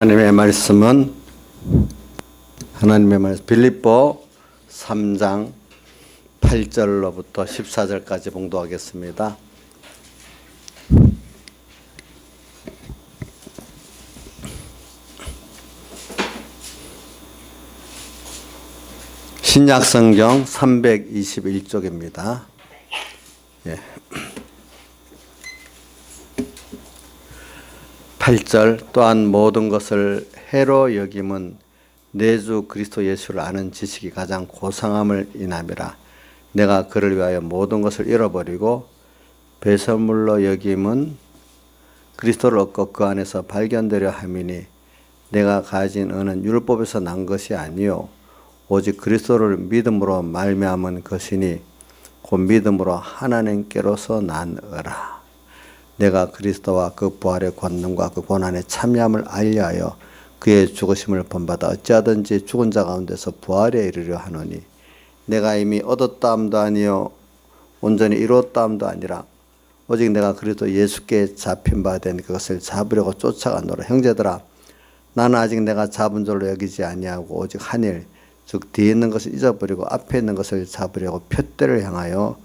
하나님의 말씀은 빌립보 3장 8절로부터 14절까지 봉독하겠습니다. 신약성경 321쪽입니다. 예. 8절 또한 모든 것을 해로 여김은 내 주 그리스도 예수를 아는 지식이 가장 고상함을 인함이라. 내가 그를 위하여 모든 것을 잃어버리고 배설물로 여김은 그리스도를 얻고 그 안에서 발견되려 함이니 내가 가진 은은 율법에서 난 것이 아니요 오직 그리스도를 믿음으로 말미암은 것이니 곧 믿음으로 하나님께로서 난 의라. 내가 그리스도와 그 부활의 권능과 그 고난의 참여함을 알려하여 그의 죽으심을 본받아 어찌하든지 죽은 자 가운데서 부활에 이르려 하노니 내가 이미 얻었다함도 아니요 온전히 이루었다함도 아니라 오직 내가 그리스도 예수께 잡힌 바 된 그것을 잡으려고 쫓아가노라. 형제들아 나는 아직 내가 잡은 줄로 여기지 아니하고 오직 한 일 즉 뒤에 있는 것을 잊어버리고 앞에 있는 것을 잡으려고 푯대를 향하여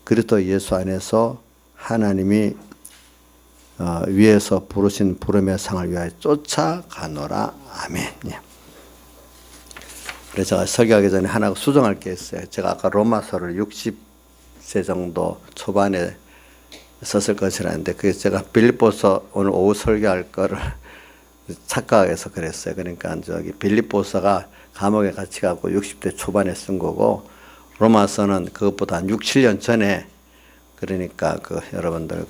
그리스도 예수 안에서 하나님이 위에서 부르신 부름의 상을 위하여 쫓아가노라. 아멘. 예. 그래서 제가 설교하기 전에 하나 수정할 게 있어요. 제가 아까 로마서를 60세 정도 초반에 썼을 것이라는데 그게 제가 빌립보서 오늘 오후 설교할 거를 착각해서 그랬어요. 그러니까 저기 빌립보서가 감옥에 갇혀 갖고 60대 초반에 쓴 거고 로마서는 그것보다 한 6, 7년 전에 그러니까 여러분들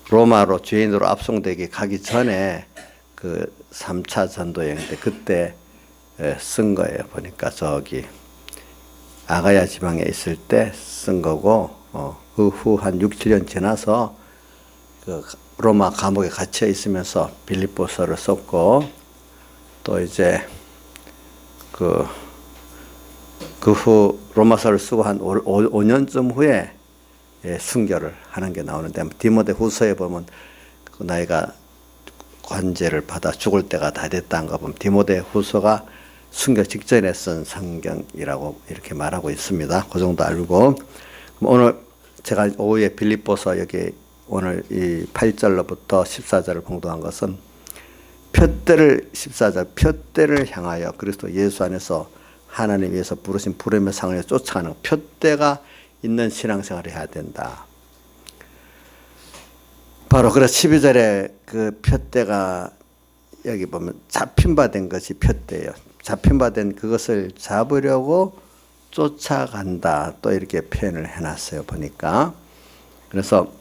로마로 죄인으로 압송되기 가기 전에 3차 전도 여행 때 그때 쓴 거예요. 보니까 저기 아가야 지방에 있을 때 쓴 거고 그 후 한 6, 7년 지나서 로마 감옥에 갇혀 있으면서 빌립보서를 썼고 또 이제 그 후 로마서를 쓰고 한 5년쯤 후에 순교를 하는 게 나오는데 디모데 후서에 보면 그 나이가 관제를 받아 죽을 때가 다 됐다는 거 보면 디모데 후서가 순교 직전에 쓴 성경이라고 이렇게 말하고 있습니다. 그 정도 알고 오늘 제가 오후에 빌립보서 여기 오늘 이 8절로부터 14절을 봉독한 것은 푯대를 14절 푯대를 향하여 그리스도 예수 안에서 하나님 위에서 부르신 부름의 상을 쫓아가는 푯대가 있는 신앙생활을 해야 된다. 바로 그래서 12절에 그 푯대가 여기 보면 잡힌 바 된 것이 푯대예요. 잡힌 바 된 그것을 잡으려고 쫓아간다. 또 이렇게 표현을 해놨어요. 보니까. 그래서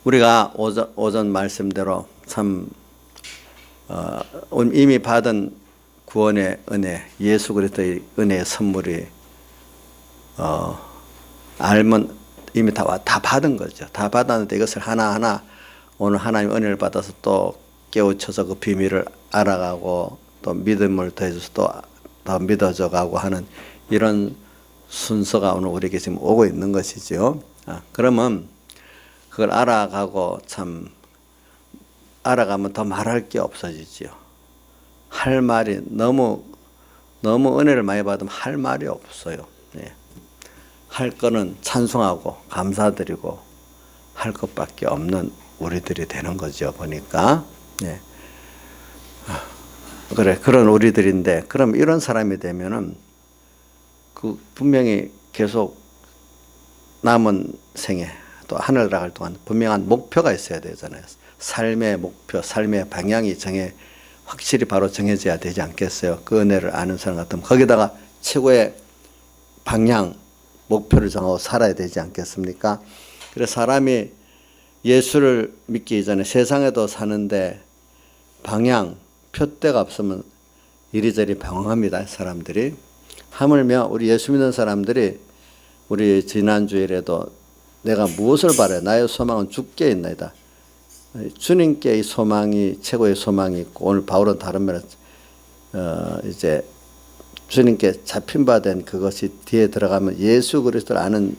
우리가 오전 말씀대로 참 이미 받은 구원의 은혜, 예수 그리스도의 은혜의 선물이 알면 이미 다 받은 거죠. 다 받았는데 이것을 하나하나 오늘 하나님 은혜를 받아서 또 깨우쳐서 그 비밀을 알아가고 또 믿음을 더해줘서 더 믿어져 가고 하는 이런 순서가 오늘 우리에게 지금 오고 있는 것이죠. 그러면 그걸 알아가고 참 알아가면 더 말할 게 없어지지요. 할 말이 너무 은혜를 많이 받으면 할 말이 없어요. 네. 할 거는 찬송하고 감사드리고 할 것밖에 없는 우리들이 되는 거죠. 보니까. 네. 그래 그런 우리들인데 그럼 이런 사람이 되면은 분명히 계속 남은 생에 또 하늘 나갈 동안 분명한 목표가 있어야 되잖아요. 삶의 목표, 삶의 방향이 확실히 바로 정해져야 되지 않겠어요? 그 은혜를 아는 사람 같으면 거기다가 최고의 방향, 목표를 정하고 살아야 되지 않겠습니까? 그래서 사람이 예수를 믿기 이전에 세상에도 사는데 방향, 푯대가 없으면 이리저리 방황합니다. 사람들이. 하물며 우리 예수 믿는 사람들이 우리 지난주일에도 내가 무엇을 바라요? 나의 소망은 주께 있나이다. 주님께 이 소망이 최고의 소망이 있고 오늘 바울은 다른 면에서 이제 주님께 잡힌 바 된 그것이 뒤에 들어가면 예수 그리스도를 아는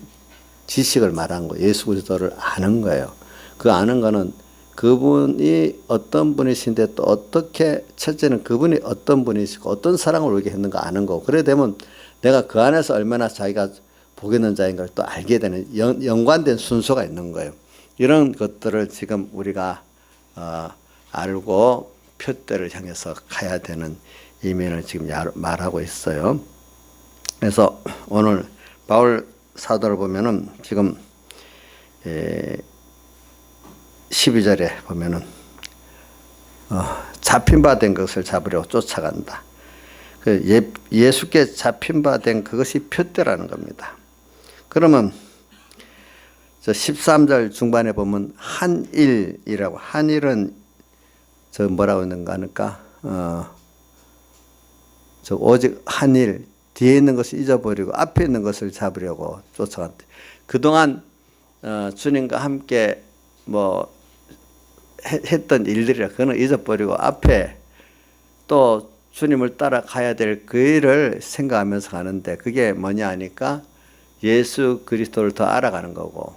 지식을 말한 거예요. 예수 그리스도를 아는 거예요. 그 아는 거는 그분이 어떤 분이신데 또 어떻게 첫째는 그분이 어떤 분이시고 어떤 사랑을 우리에게 했는가 아는 거고 그래 되면 내가 그 안에서 얼마나 자기가 복 있는 자인 걸 또 알게 되는 연관된 순서가 있는 거예요. 이런 것들을 지금 우리가 알고 표대를 향해서 가야 되는 이면을 지금 말하고 있어요. 그래서 오늘 바울 사도를 보면은 지금 12절에 보면은 잡힌 바 된 것을 잡으려고 쫓아간다. 예수께 잡힌 바 된 그것이 표대라는 겁니다. 그러면 저 13절 중반에 보면 한일이라고 한일은 저 뭐라고 했는가 하니까 저 오직 한일 뒤에 있는 것을 잊어버리고 앞에 있는 것을 잡으려고 쫓아간다. 그동안 주님과 함께 뭐 했던 일들이라 그거는 잊어버리고 앞에 또 주님을 따라가야 될 그 일을 생각하면서 가는데 그게 뭐냐 하니까 예수 그리스도를 더 알아가는 거고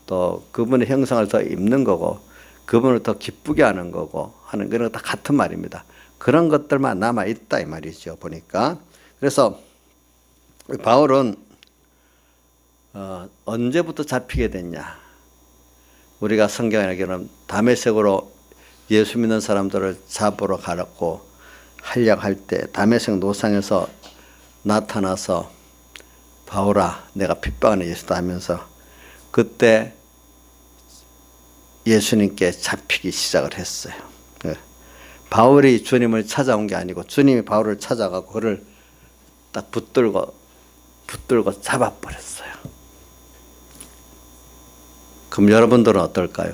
또 그분의 형상을 더 입는 거고 그분을 더 기쁘게 하는 거고 하는 그런 다 같은 말입니다. 그런 것들만 남아 있다 이 말이죠. 보니까 그래서 바울은 언제부터 잡히게 됐냐? 우리가 성경에 알기로는 다메섹으로 예수 믿는 사람들을 잡으러 가려고 하려고 할 때 다메섹 노상에서 나타나서 바울아 내가 핍박하는 예수다 하면서 그때 예수님께 잡히기 시작을 했어요. 바울이 주님을 찾아온 게 아니고 주님이 바울을 찾아가고 그를 딱 붙들고 잡아버렸어요. 그럼 여러분들은 어떨까요?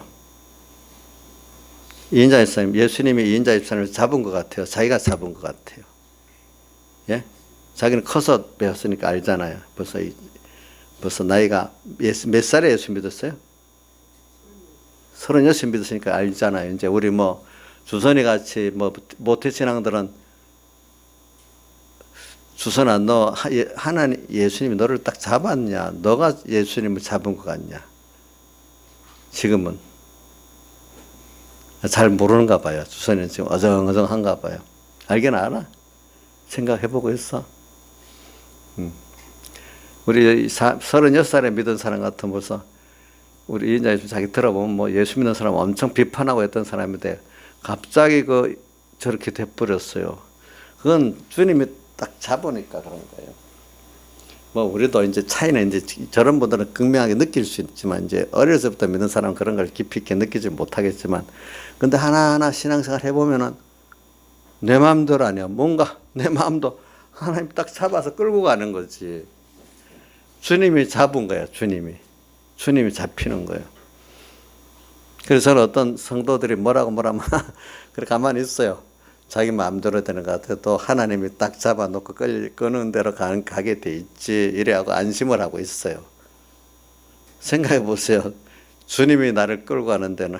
이인자 집사님, 예수님이 이인자 집사님을 잡은 것 같아요? 자기가 잡은 것 같아요? 예? 자기는 커서 배웠으니까 알잖아요. 벌써 나이가 몇 살에 예수 믿었어요? 36 믿었으니까 알잖아요. 이제 우리 뭐 주선이 같이 뭐 모태신앙들은 주선아 너 하나님 예수님이 너를 딱 잡았냐? 너가 예수님을 잡은 것 같냐? 지금은 잘 모르는가 봐요. 주선이는 지금 어정어정한가 봐요. 알긴 알아? 생각해보고 있어. 우리 36살에 믿은 사람 같은 벌써 우리 이인자 예수 자기 들어보면 뭐 예수 믿는 사람 엄청 비판하고 했던 사람인데 갑자기 저렇게 돼버렸어요. 그건 주님이 딱 잡으니까 그런 거예요. 뭐 우리도 이제 차이는 이제 저런 분들은 극명하게 느낄 수 있지만 이제 어려서부터 믿는 사람은 그런 걸 깊이 있게 느끼지 못하겠지만 근데 하나하나 신앙생활 해보면은 내 마음대로 아니야. 뭔가 내 마음도 하나님 딱 잡아서 끌고 가는 거지. 주님이 잡은 거야. 주님이 잡히는 거예요. 그래서 저는 어떤 성도들이 뭐라고 그래 가만히 있어요. 자기 마음대로 되는 것 같아요. 또 하나님이 딱 잡아놓고 끄는 대로 가게 돼 있지. 이래하고 안심을 하고 있어요. 생각해 보세요. 주님이 나를 끌고 가는 데는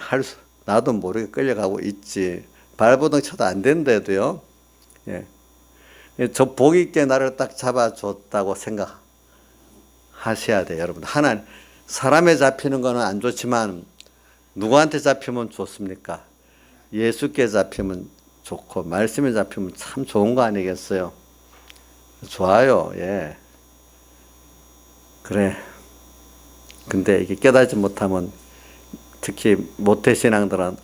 나도 모르게 끌려가고 있지. 발버둥 쳐도 안 된대도요. 예. 저 복 있게 나를 딱 잡아줬다고 생각하셔야 돼요. 여러분. 사람에 잡히는 거는 안 좋지만 누구한테 잡히면 좋습니까? 예수께 잡히면 좋고 말씀에 잡히면 참 좋은 거 아니겠어요? 좋아요. 예. 그래. 근데 이게 깨닫지 못하면 특히 모태신앙들은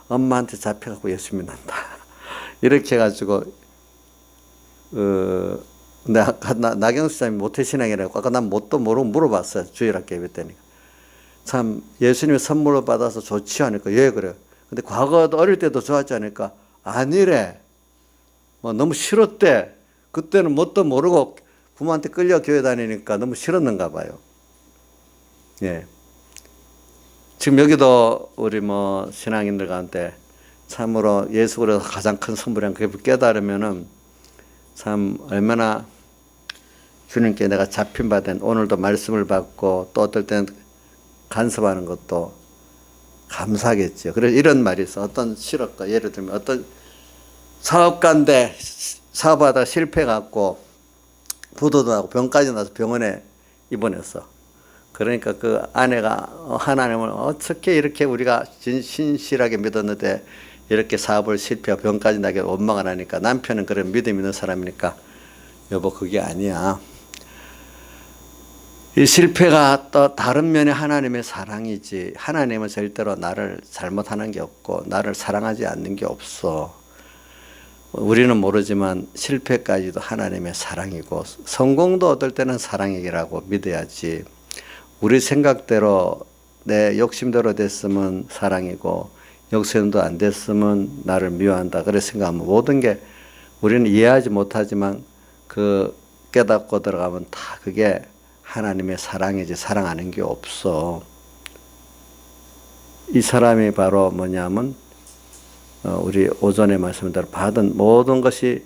엄마한테 잡혀갖고 예수 믿는다. 이렇게 해가지고 나경수 사람이 모태신앙이라고 아까 난 뭣도 모르고 물어봤어요. 주일학교 예배 때니까. 참 예수님이 선물을 받아서 좋지 않을까? 왜 그래요? 근데 과거도 어릴 때도 좋았지 않을까? 아니래. 뭐 너무 싫었대. 그때는 뭣도 모르고 부모한테 끌려 교회 다니니까 너무 싫었는가 봐요. 예. 지금 여기도 우리 뭐 신앙인들 가운데 참으로 예수 그리스도가 가장 큰 선물이란 그게 깨달으면은 참 얼마나 주님께 내가 잡힌 바 된 오늘도 말씀을 받고 또 어떨 때는 간섭하는 것도 감사하겠죠. 그래서 이런 말이 있어. 어떤 실업가 예를 들면 어떤 사업가인데 사업하다가 실패해갖고 부도도 나고 병까지 나서 병원에 입원했어. 그러니까 그 아내가 하나님을 어떻게 이렇게 우리가 신실하게 믿었는데 이렇게 사업을 실패하고 병까지 나게 원망을 하니까 남편은 그런 믿음 있는 사람이니까 여보 그게 아니야. 이 실패가 또 다른 면의 하나님의 사랑이지 하나님은 절대로 나를 잘못하는 게 없고 나를 사랑하지 않는 게 없어. 우리는 모르지만 실패까지도 하나님의 사랑이고 성공도 어떨 때는 사랑이라고 믿어야지. 우리 생각대로 내 욕심대로 됐으면 사랑이고 역선도 안 됐으면 나를 미워한다. 그래 생각하면 모든 게 우리는 이해하지 못하지만 그 깨닫고 들어가면 다 그게 하나님의 사랑이지 사랑하는 게 없어. 이 사람이 바로 뭐냐면 우리 오전에 말씀대로 받은 모든 것이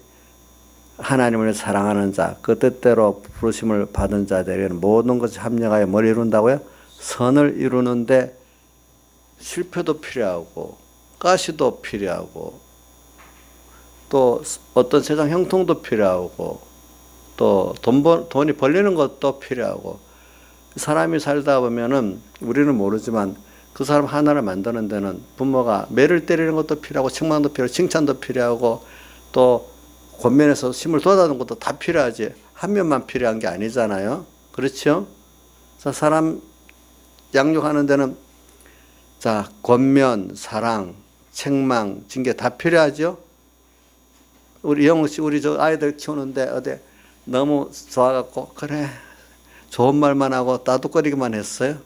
하나님을 사랑하는 자, 그 뜻대로 부르심을 받은 자들에게는 모든 것이 합력하여 뭘 이룬다고요? 선을 이루는데 실패도 필요하고 가시도 필요하고 또 어떤 세상 형통도 필요하고 또 돈이 벌리는 것도 필요하고 사람이 살다 보면은 우리는 모르지만 그 사람 하나를 만드는 데는 부모가 매를 때리는 것도 필요하고 책망도 필요하고 칭찬도 필요하고 또 권면에서 힘을 쏟아주는 것도 다 필요하지 한 면만 필요한 게 아니잖아요. 그렇죠? 자, 사람 양육하는 데는 자 권면, 사랑, 책망, 징계 다 필요하죠. 우리 영웅 씨 우리 저 아이들 키우는데 어디 너무 좋아갖고 그래 좋은 말만 하고 따뜻거리기만 했어요.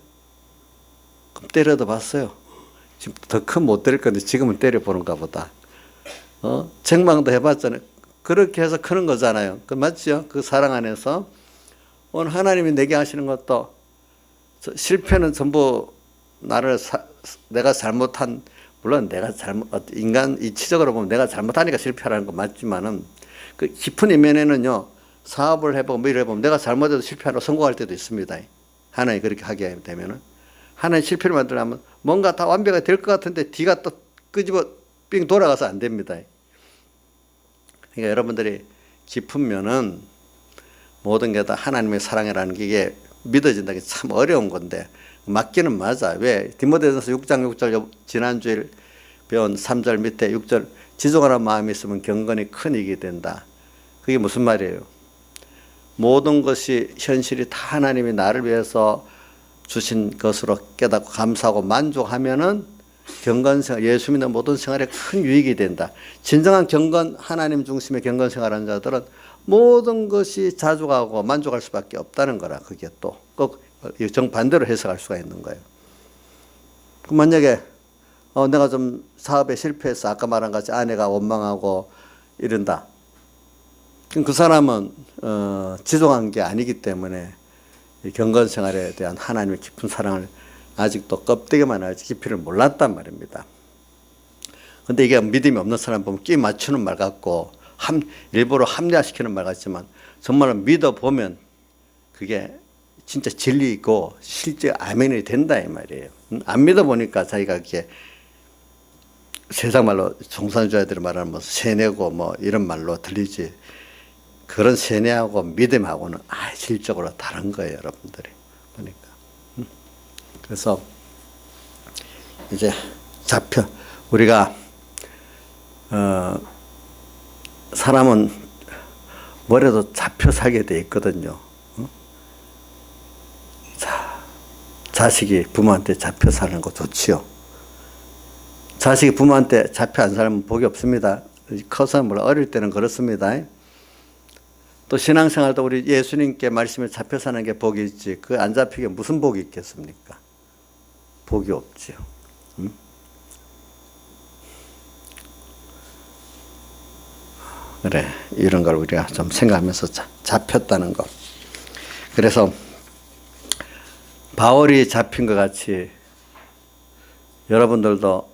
그럼 때려도 봤어요. 지금 더 큰 못 때릴 건데 지금은 때려보는가 보다. 책망도 해봤잖아요. 그렇게 해서 크는 거잖아요. 그 맞죠? 그 사랑 안에서 오늘 하나님이 내게 하시는 것도 실패는 전부 내가 잘못한 물론 내가 인간 이치적으로 보면 내가 잘못하니까 실패하는 거 맞지만은 그 깊은 이면에는요 사업을 해보고 뭐 일을 해보면 내가 잘못해도 실패하고 성공할 때도 있습니다. 하나님 그렇게 하게 되면은 하나님 실패를 만들려면 뭔가 다 완벽하게 될 것 같은데 뒤가 또 끄집어 삥 돌아가서 안 됩니다. 그러니까 여러분들이 깊으면은 모든 게 다 하나님의 사랑이라는 게 이게 믿어진다는 게 참 어려운 건데 맞기는 맞아. 왜? 디모데전서 6장 6절 지난주일 배운 3절 밑에 6절 지종하는 마음이 있으면 경건이 큰 이익이 된다. 그게 무슨 말이에요? 모든 것이 현실이 다 하나님이 나를 위해서 주신 것으로 깨닫고 감사하고 만족하면은 경건생활, 예수 믿는 모든 생활에 큰 유익이 된다. 진정한 경건, 하나님 중심의 경건생활하는 자들은 모든 것이 자족하고 만족할 수밖에 없다는 거라. 그게 또 꼭 정반대로 해석할 수가 있는 거예요. 만약에 내가 좀 사업에 실패해서 아까 말한 같이 아내가 원망하고 이런다. 그럼 그 사람은 지종한 게 아니기 때문에 경건생활에 대한 하나님의 깊은 사랑을 아직도 껍데기만 알지 깊이를 몰랐단 말입니다. 근데 이게 믿음이 없는 사람 보면 끼 맞추는 말 같고 일부러 합리화시키는 말 같지만 정말로 믿어보면 그게 진짜 진리이고 실제 아멘이 된다 이 말이에요. 안 믿어보니까 자기가 이렇게 세상 말로 종산주의자들이 말하는 뭐 세뇌고 뭐 이런 말로 들리지 그런 세뇌하고 믿음하고는 실적으로 다른 거예요. 여러분들이 보니까. 그래서 이제 우리가 사람은 뭐래도 잡혀 살게 돼 있거든요. 자식이 부모한테 잡혀 사는 거 좋지요. 자식이 부모한테 잡혀 안 살면 복이 없습니다. 커서 물론 어릴 때는 그렇습니다. 또 신앙생활도 우리 예수님께 말씀에 잡혀 사는 게 복이 있지 그 안 잡히게 무슨 복이 있겠습니까? 복이 없지요. 그래 이런 걸 우리가 좀 생각하면서 잡혔다는 것. 그래서 바울이 잡힌 것 같이 여러분들도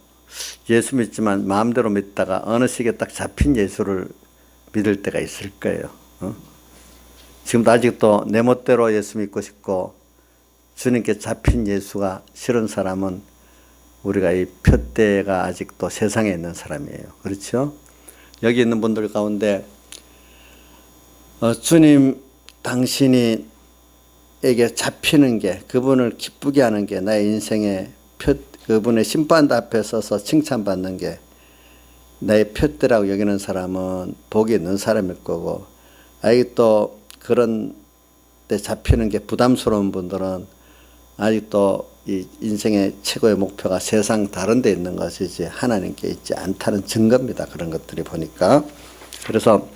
예수 믿지만 마음대로 믿다가 어느 시기에 딱 잡힌 예수를 믿을 때가 있을 거예요. 지금도 아직도 내 멋대로 예수 믿고 싶고 주님께 잡힌 예수가 싫은 사람은 우리가 이 표대가 아직도 세상에 있는 사람이에요. 그렇죠? 여기 있는 분들 가운데 주님 당신이 그분에게 잡히는 게, 그분을 기쁘게 하는 게 나의 인생의 그분의 심판 앞에 서서 칭찬받는 게 나의 표대라고 여기는 사람은 복이 있는 사람일 거고, 아직도 그런 데 잡히는 게 부담스러운 분들은 아직도 이 인생의 최고의 목표가 세상 다른 데 있는 것이지 하나님께 있지 않다는 증거입니다. 그런 것들이 보니까. 그래서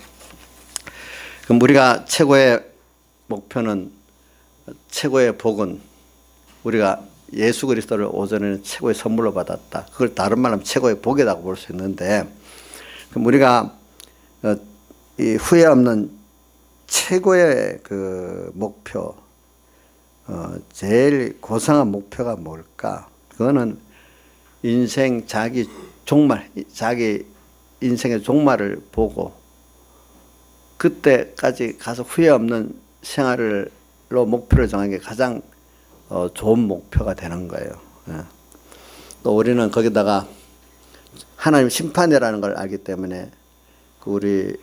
그럼 우리가 최고의 목표는, 최고의 복은 우리가 예수 그리스도를 오전에는 최고의 선물로 받았다. 그걸 다른 말로 하면 최고의 복이라고 볼 수 있는데, 그럼 우리가 이 후회 없는 최고의 그 목표, 제일 고상한 목표가 뭘까? 그거는 인생 자기 종말, 자기 인생의 종말을 보고 그때까지 가서 후회 없는 생활로 목표를 정하는 게 가장 좋은 목표가 되는 거예요. 또 우리는 거기다가 하나님 심판이라는 걸 알기 때문에 우리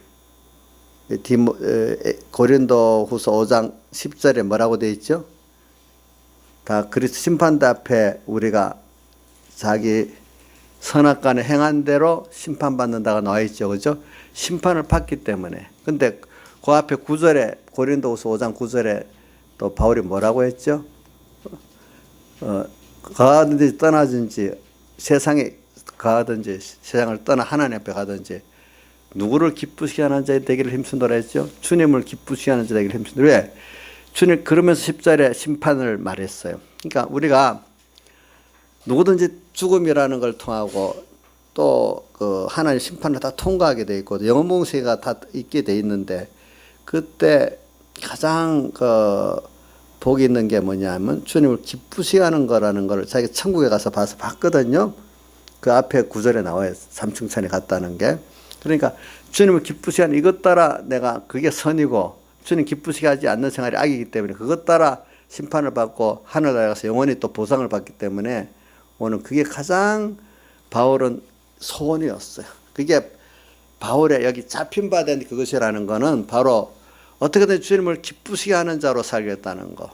고린도후서 5장 10절에 뭐라고 되어 있죠? 다 그리스도 심판대 앞에 우리가 자기 선악간에 행한 대로 심판받는다가 나와 있죠. 그죠? 심판을 받기 때문에. 근데 그 앞에 9절에, 고린도후서 5장 9절에 또 바울이 뭐라고 했죠? 가든지 떠나든지, 세상에 가든지, 세상을 떠나 하나님 앞에 가든지, 누구를 기쁘시게 하는 자의 되기를 힘쓴다라 했죠? 주님을 기쁘시게 하는 자 되기를 힘쓴다. 왜? 주님 그러면서 10절에 심판을 말했어요. 그러니까 우리가 누구든지 죽음이라는 걸 통하고 또 그 하나님 심판을 다 통과하게 돼 있고 영원 공세가 다 있게 돼 있는데, 그때 가장 그 복이 있는 게 뭐냐면 주님을 기쁘시게 하는 거라는 걸 자기 천국에 가서 봐서 봤거든요. 그 앞에 구절에 나와요. 삼층천에 갔다는 게. 그러니까 주님을 기쁘시게 하는 이것 따라 내가 그게 선이고, 주님 기쁘시게 하지 않는 생활이 악이기 때문에 그것 따라 심판을 받고 하늘나라에 가서 영원히 또 보상을 받기 때문에 오늘 그게 가장 바울은 소원이었어요. 그게 바울의 여기 잡힌 바 된 그것이라는 거는 바로 어떻게든 주님을 기쁘시게 하는 자로 살겠다는 거.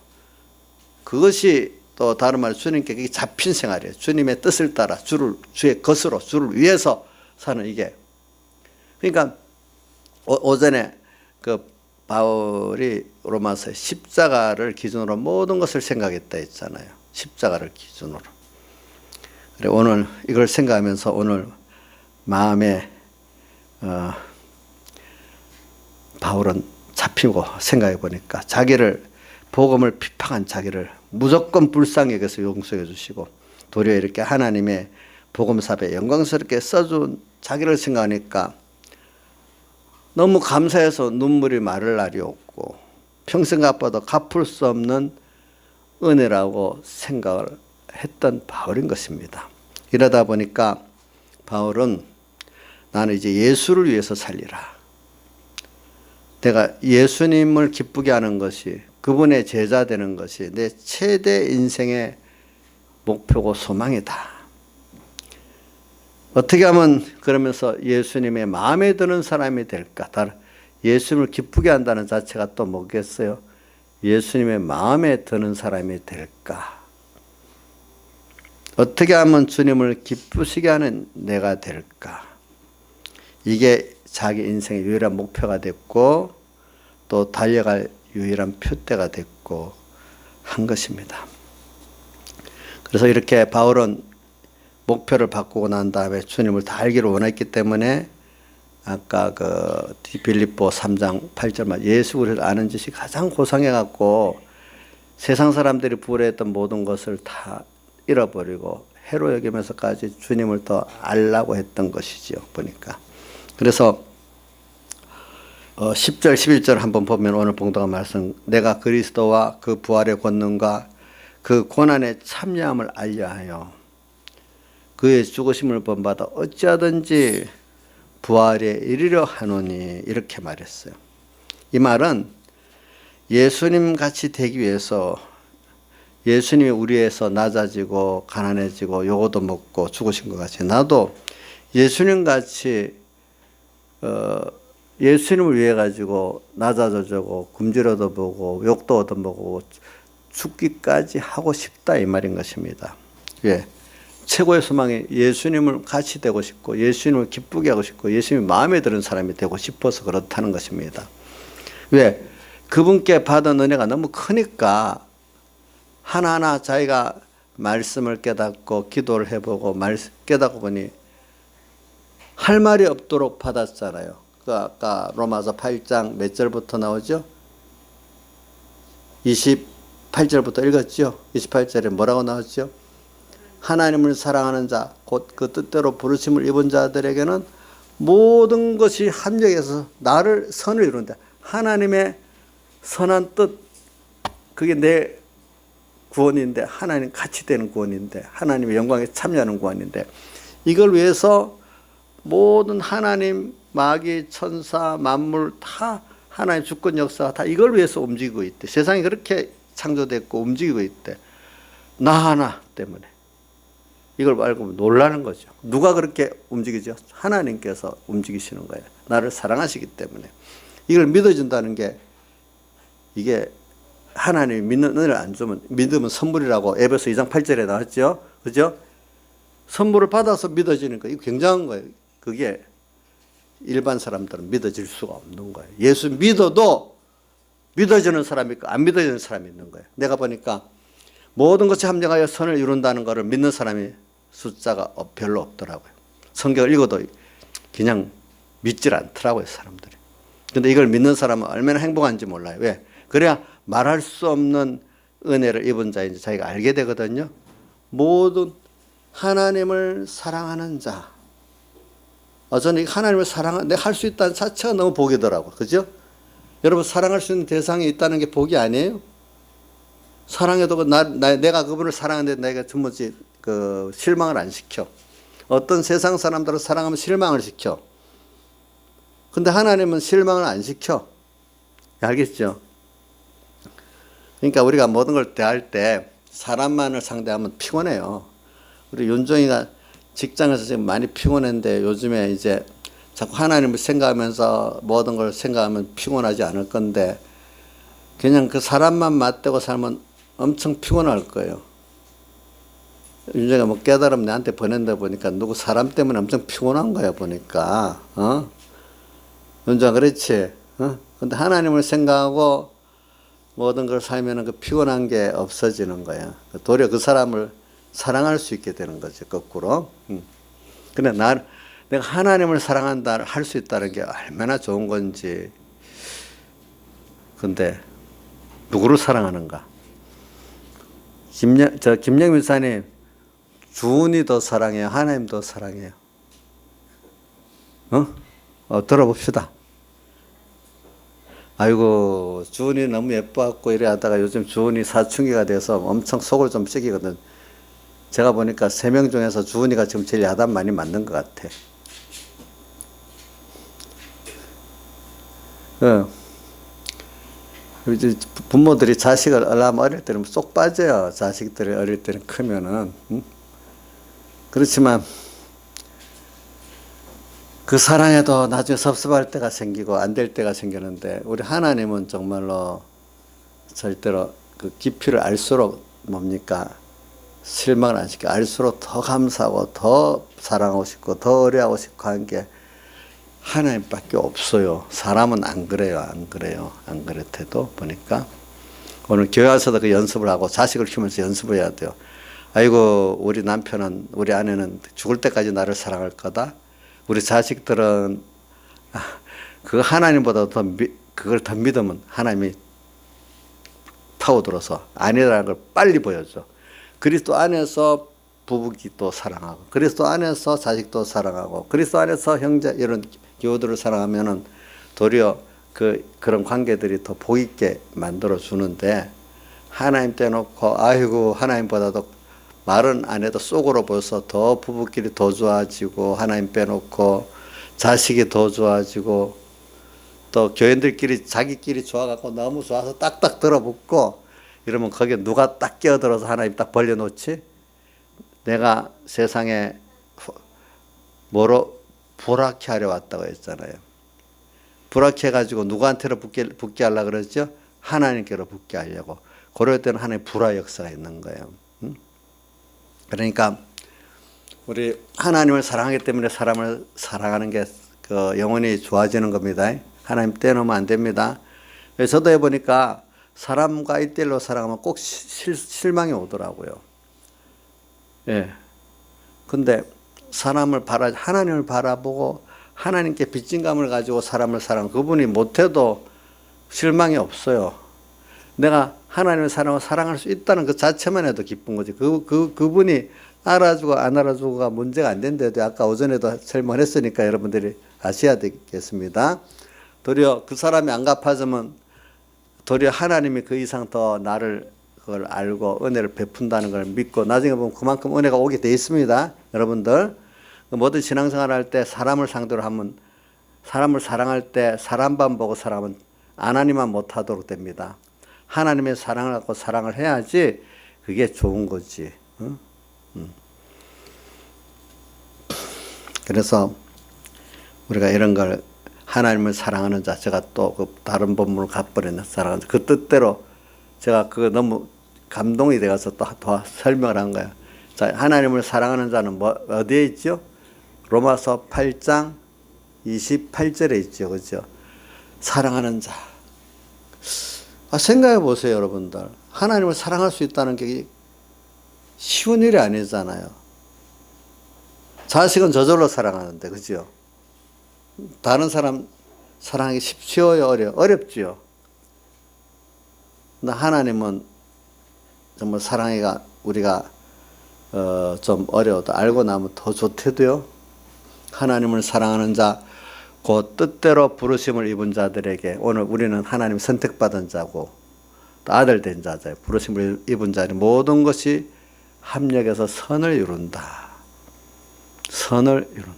그것이 또 다른 말로 주님께 그게 잡힌 생활이에요. 주님의 뜻을 따라 주의 것으로 주를 위해서 사는 이게. 그러니까 오전에 그 바울이 로마서에 십자가를 기준으로 모든 것을 생각했다 했잖아요. 십자가를 기준으로. 그래 오늘 이걸 생각하면서 오늘 마음에 바울은 잡히고 생각해 보니까 자기를 복음을 비판한 자기를 무조건 불쌍히 여겨서 용서해 주시고 도리어 이렇게 하나님의 복음사에 영광스럽게 써준 자기를 생각하니까 너무 감사해서 눈물이 마를 날이 없고 평생 갚아도 갚을 수 없는 은혜라고 생각을 했던 바울인 것입니다. 이러다 보니까 바울은 나는 이제 예수를 위해서 살리라. 내가 예수님을 기쁘게 하는 것이, 그분의 제자 되는 것이 내 최대 인생의 목표고 소망이다. 어떻게 하면 그러면서 예수님의 마음에 드는 사람이 될까? 예수님을 기쁘게 한다는 자체가 또 뭐겠어요? 예수님의 마음에 드는 사람이 될까? 어떻게 하면 주님을 기쁘시게 하는 내가 될까? 이게 자기 인생의 유일한 목표가 됐고 또 달려갈 유일한 표대가 됐고 한 것입니다. 그래서 이렇게 바울은 목표를 바꾸고 난 다음에 주님을 다 알기를 원했기 때문에 아까 그 빌립보 3장 8절만 예수 그리스도를 아는 짓이 가장 고상해갖고 세상 사람들이 부러워했던 모든 것을 다 잃어버리고 해로 여기면서까지 주님을 더 알라고 했던 것이죠. 보니까. 그래서 10절 11절 한번 보면 오늘 봉독한 말씀, 내가 그리스도와 그 부활의 권능과 그 고난의 참여함을 알려하여 그의 죽으심을 본받아 어찌하든지 부활에 이르려 하노니, 이렇게 말했어요. 이 말은 예수님 같이 되기 위해서 예수님이 우리에서 낮아지고 가난해지고 요거도 먹고 죽으신 것 같이 나도 예수님 같이 예수님을 위해 가지고 낮아져주고 굶주려도 보고 욕도 얻어먹고 죽기까지 하고 싶다 이 말인 것입니다. 예. 최고의 소망이 예수님을 같이 되고 싶고 예수님을 기쁘게 하고 싶고 예수님이 마음에 드는 사람이 되고 싶어서 그렇다는 것입니다. 왜? 그분께 받은 은혜가 너무 크니까 하나하나 자기가 말씀을 깨닫고 기도를 해보고 깨닫고 보니 할 말이 없도록 받았잖아요. 그 아까 로마서 8장 몇 절부터 나오죠? 28절부터 읽었죠? 28절에 뭐라고 나왔죠? 하나님을 사랑하는 자, 곧 그 뜻대로 부르심을 입은 자들에게는 모든 것이 합력해서 나를 선을 이룬다. 하나님의 선한 뜻, 그게 내 구원인데, 하나님 같이 되는 구원인데, 하나님의 영광에 참여하는 구원인데, 이걸 위해서 모든 하나님, 마귀, 천사, 만물 다 하나님 주권 역사가 다 이걸 위해서 움직이고 있대. 세상이 그렇게 창조됐고 움직이고 있대. 나 하나 때문에. 이걸 알고 놀라는 거죠. 누가 그렇게 움직이죠? 하나님께서 움직이시는 거예요. 나를 사랑하시기 때문에. 이걸 믿어준다는 게 이게 하나님이 믿는 은혜를 안 주면 믿음은 선물이라고 에베소 2장 8절에 나왔죠. 그죠? 선물을 받아서 믿어지는 거 이거 굉장한 거예요. 그게 일반 사람들은 믿어질 수가 없는 거예요. 예수 믿어도 믿어지는 사람이 있고 안 믿어지는 사람이 있는 거예요. 내가 보니까 모든 것이 합력하여 선을 이룬다는 것을 믿는 사람이 숫자가 별로 없더라고요. 성경을 읽어도 그냥 믿질 않더라고요, 사람들이. 근데 이걸 믿는 사람은 얼마나 행복한지 몰라요. 왜? 그래야 말할 수 없는 은혜를 입은 자인지 자기가 알게 되거든요. 모든 하나님을 사랑하는 자. 저는 하나님을 내가 할 수 있다는 자체가 너무 복이더라고요. 그죠? 여러분, 사랑할 수 있는 대상이 있다는 게 복이 아니에요? 사랑해도 내가 그분을 사랑하는데 내가 전부지 실망을 안 시켜. 어떤 세상 사람들은 사랑하면 실망을 시켜. 근데 하나님은 실망을 안 시켜. 알겠죠? 그러니까 우리가 모든 걸 대할 때 사람만을 상대하면 피곤해요. 우리 윤종이가 직장에서 지금 많이 피곤했는데 요즘에 이제 자꾸 하나님을 생각하면서 모든 걸 생각하면 피곤하지 않을 건데 그냥 그 사람만 맞대고 살면 엄청 피곤할 거예요. 윤정이가 뭐 깨달음 내한테 보낸다 보니까 누구 사람 때문에 엄청 피곤한 거야 보니까. 윤정아 그렇지? 근데 하나님을 생각하고 모든 걸 살면은 그 피곤한 게 없어지는 거야. 도리어 그 사람을 사랑할 수 있게 되는 거지 거꾸로. 근데 내가 하나님을 사랑한다 할 수 있다는 게 얼마나 좋은 건지. 근데 누구를 사랑하는가? 김영민 사님, 주은이 더 사랑해요? 하나님 더 사랑해요? 들어봅시다. 아이고, 주은이 너무 예뻐갖고 이래 하다가 요즘 주은이 사춘기가 돼서 엄청 속을 좀 썩이거든. 제가 보니까 3명 중에서 주은이가 지금 제일 야단 많이 맞는 것 같아. 이제 부모들이 자식을 어릴 때는 쏙 빠져요. 자식들이 어릴 때는 크면은. 그렇지만 그 사랑에도 나중에 섭섭할 때가 생기고 안 될 때가 생기는데 우리 하나님은 정말로 절대로 그 깊이를 알수록 뭡니까? 실망을 안 시켜. 알수록 더 감사하고 더 사랑하고 싶고 더 의뢰하고 싶고 하는 게 하나님밖에 없어요. 사람은 안 그래요. 안 그렇대도 보니까 오늘 교회 와서도 그 연습을 하고 자식을 키우면서 연습을 해야 돼요. 아이고 우리 남편은 우리 아내는 죽을 때까지 나를 사랑할 거다. 우리 자식들은 그 하나님보다 그걸 더 믿으면 하나님이 파고들어서 아니라는 걸 빨리 보여줘. 그리스도 안에서 부부도 사랑하고 그리스도 안에서 자식도 사랑하고 그리스도 안에서 형제 이런 교우들을 사랑하면은 도리어 그런 관계들이 더 복 있게 만들어 주는데 하나님 떼놓고 아이고 하나님보다도 말은 안 해도 속으로 보여서 더 부부끼리 더 좋아지고 하나님 빼놓고 자식이 더 좋아지고 또 교인들끼리 자기끼리 좋아갖고 너무 좋아서 딱딱 들어붙고 이러면 거기에 누가 딱 끼어들어서 하나님 딱 벌려놓지? 내가 세상에 뭐로 불악해 하려 왔다고 했잖아요. 불화해가지고 누구한테로 붙게 하려고 그러죠? 하나님께로 붙게 하려고. 그럴 때는 하나님의 불화 역사가 있는 거예요. 그러니까 우리 하나님을 사랑하기 때문에 사람을 사랑하는 게 그 영혼이 좋아지는 겁니다. 하나님 떼놓으면 안 됩니다. 저도 해보니까 사람과 1대1로 사랑하면 꼭 실망이 오더라고요. 예. 근데 하나님을 바라보고 하나님께 빚진 감을 가지고 사람을 사랑하는 그분이 못해도 실망이 없어요. 내가 하나님을 사랑할 수 있다는 그 자체만 해도 기쁜 거지. 그분이 알아주고 안 알아주고가 문제가 안 된대도 아까 오전에도 설명을 했으니까 여러분들이 아셔야 되겠습니다. 도리어 그 사람이 안 갚아주면 도리어 하나님이 그 이상 더 나를 그걸 알고 은혜를 베푼다는 걸 믿고 나중에 보면 그만큼 은혜가 오게 돼 있습니다. 여러분들 모든 신앙생활 할 때 사람을 상대로 하면 사람을 사랑할 때 사람만 보고 사랑하면 하나님만 못하도록 됩니다. 하나님의 사랑을 갖고 사랑을 해야지 그게 좋은 거지. 그래서 우리가 이런 걸 하나님을 사랑하는 자, 제가 또 그 다른 본문을 갚버리는 사랑하는 자, 그 뜻대로 제가 그거 너무 감동이 돼가서 또 더 설명을 한 거예요. 자, 하나님을 사랑하는 자는 어디에 있죠? 로마서 8장 28절에 있죠. 그죠? 사랑하는 자. 생각해 보세요, 여러분들. 하나님을 사랑할 수 있다는 게 쉬운 일이 아니잖아요. 자식은 저절로 사랑하는데, 그죠? 다른 사람 사랑하기 쉬워요, 어렵지요? 근데 하나님은 정말 사랑하기가 우리가 좀 어려워도 알고 나면 더 좋대도요. 하나님을 사랑하는 자, 그 뜻대로 부르심을 입은 자들에게 오늘 우리는 하나님 선택받은 자고 또 아들 된 자죠. 부르심을 입은 자는 모든 것이 합력해서 선을 이룬다. 선을 이룬다.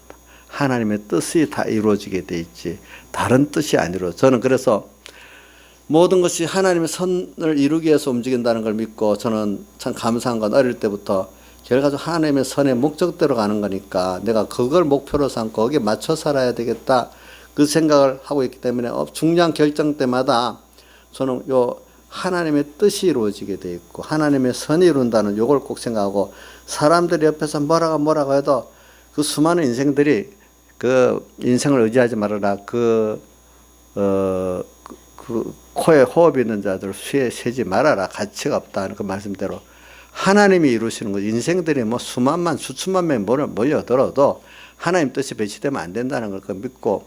하나님의 뜻이 다 이루어지게 돼 있지 다른 뜻이 아니로. 저는 그래서 모든 것이 하나님의 선을 이루기 위해서 움직인다는 걸 믿고 저는 참 감사한 건 어릴 때부터 결과적으로 하나님의 선의 목적대로 가는 거니까 내가 그걸 목표로 삼고 거기에 맞춰 살아야 되겠다 그 생각을 하고 있기 때문에 중요한 결정 때마다 저는 요 하나님의 뜻이 이루어지게 돼 있고 하나님의 선이 이룬다는 요걸 꼭 생각하고 사람들이 옆에서 뭐라고 해도 그 수많은 인생들이 그 인생을 의지하지 말아라. 그 코에 호흡이 있는 자들 수에 세지 말아라. 가치가 없다는 그 말씀대로 하나님이 이루시는 거. 인생들이 뭐 수만만 수천만 명이 몰려들어도 하나님 뜻이 배치되면 안 된다는 걸 믿고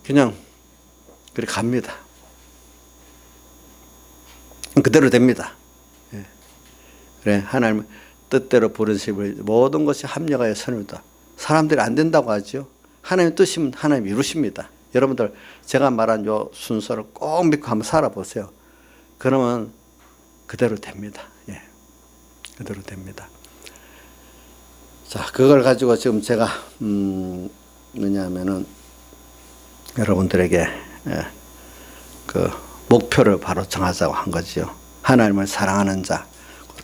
그냥 그렇게 갑니다. 그대로 됩니다. 예. 그래 하나님 뜻대로 부르심을 모든 것이 합력하여 선이다. 사람들이 안 된다고 하죠. 하나님 뜻이면 하나님 이루십니다. 여러분들 제가 말한 요 순서를 꼭 믿고 한번 살아보세요. 그러면 그대로 됩니다. 예. 그대로 됩니다. 자, 그걸 가지고 지금 제가 뭐냐면은 여러분들에게 그 목표를 바로 정하자고 한 거지요. 하나님을 사랑하는 자.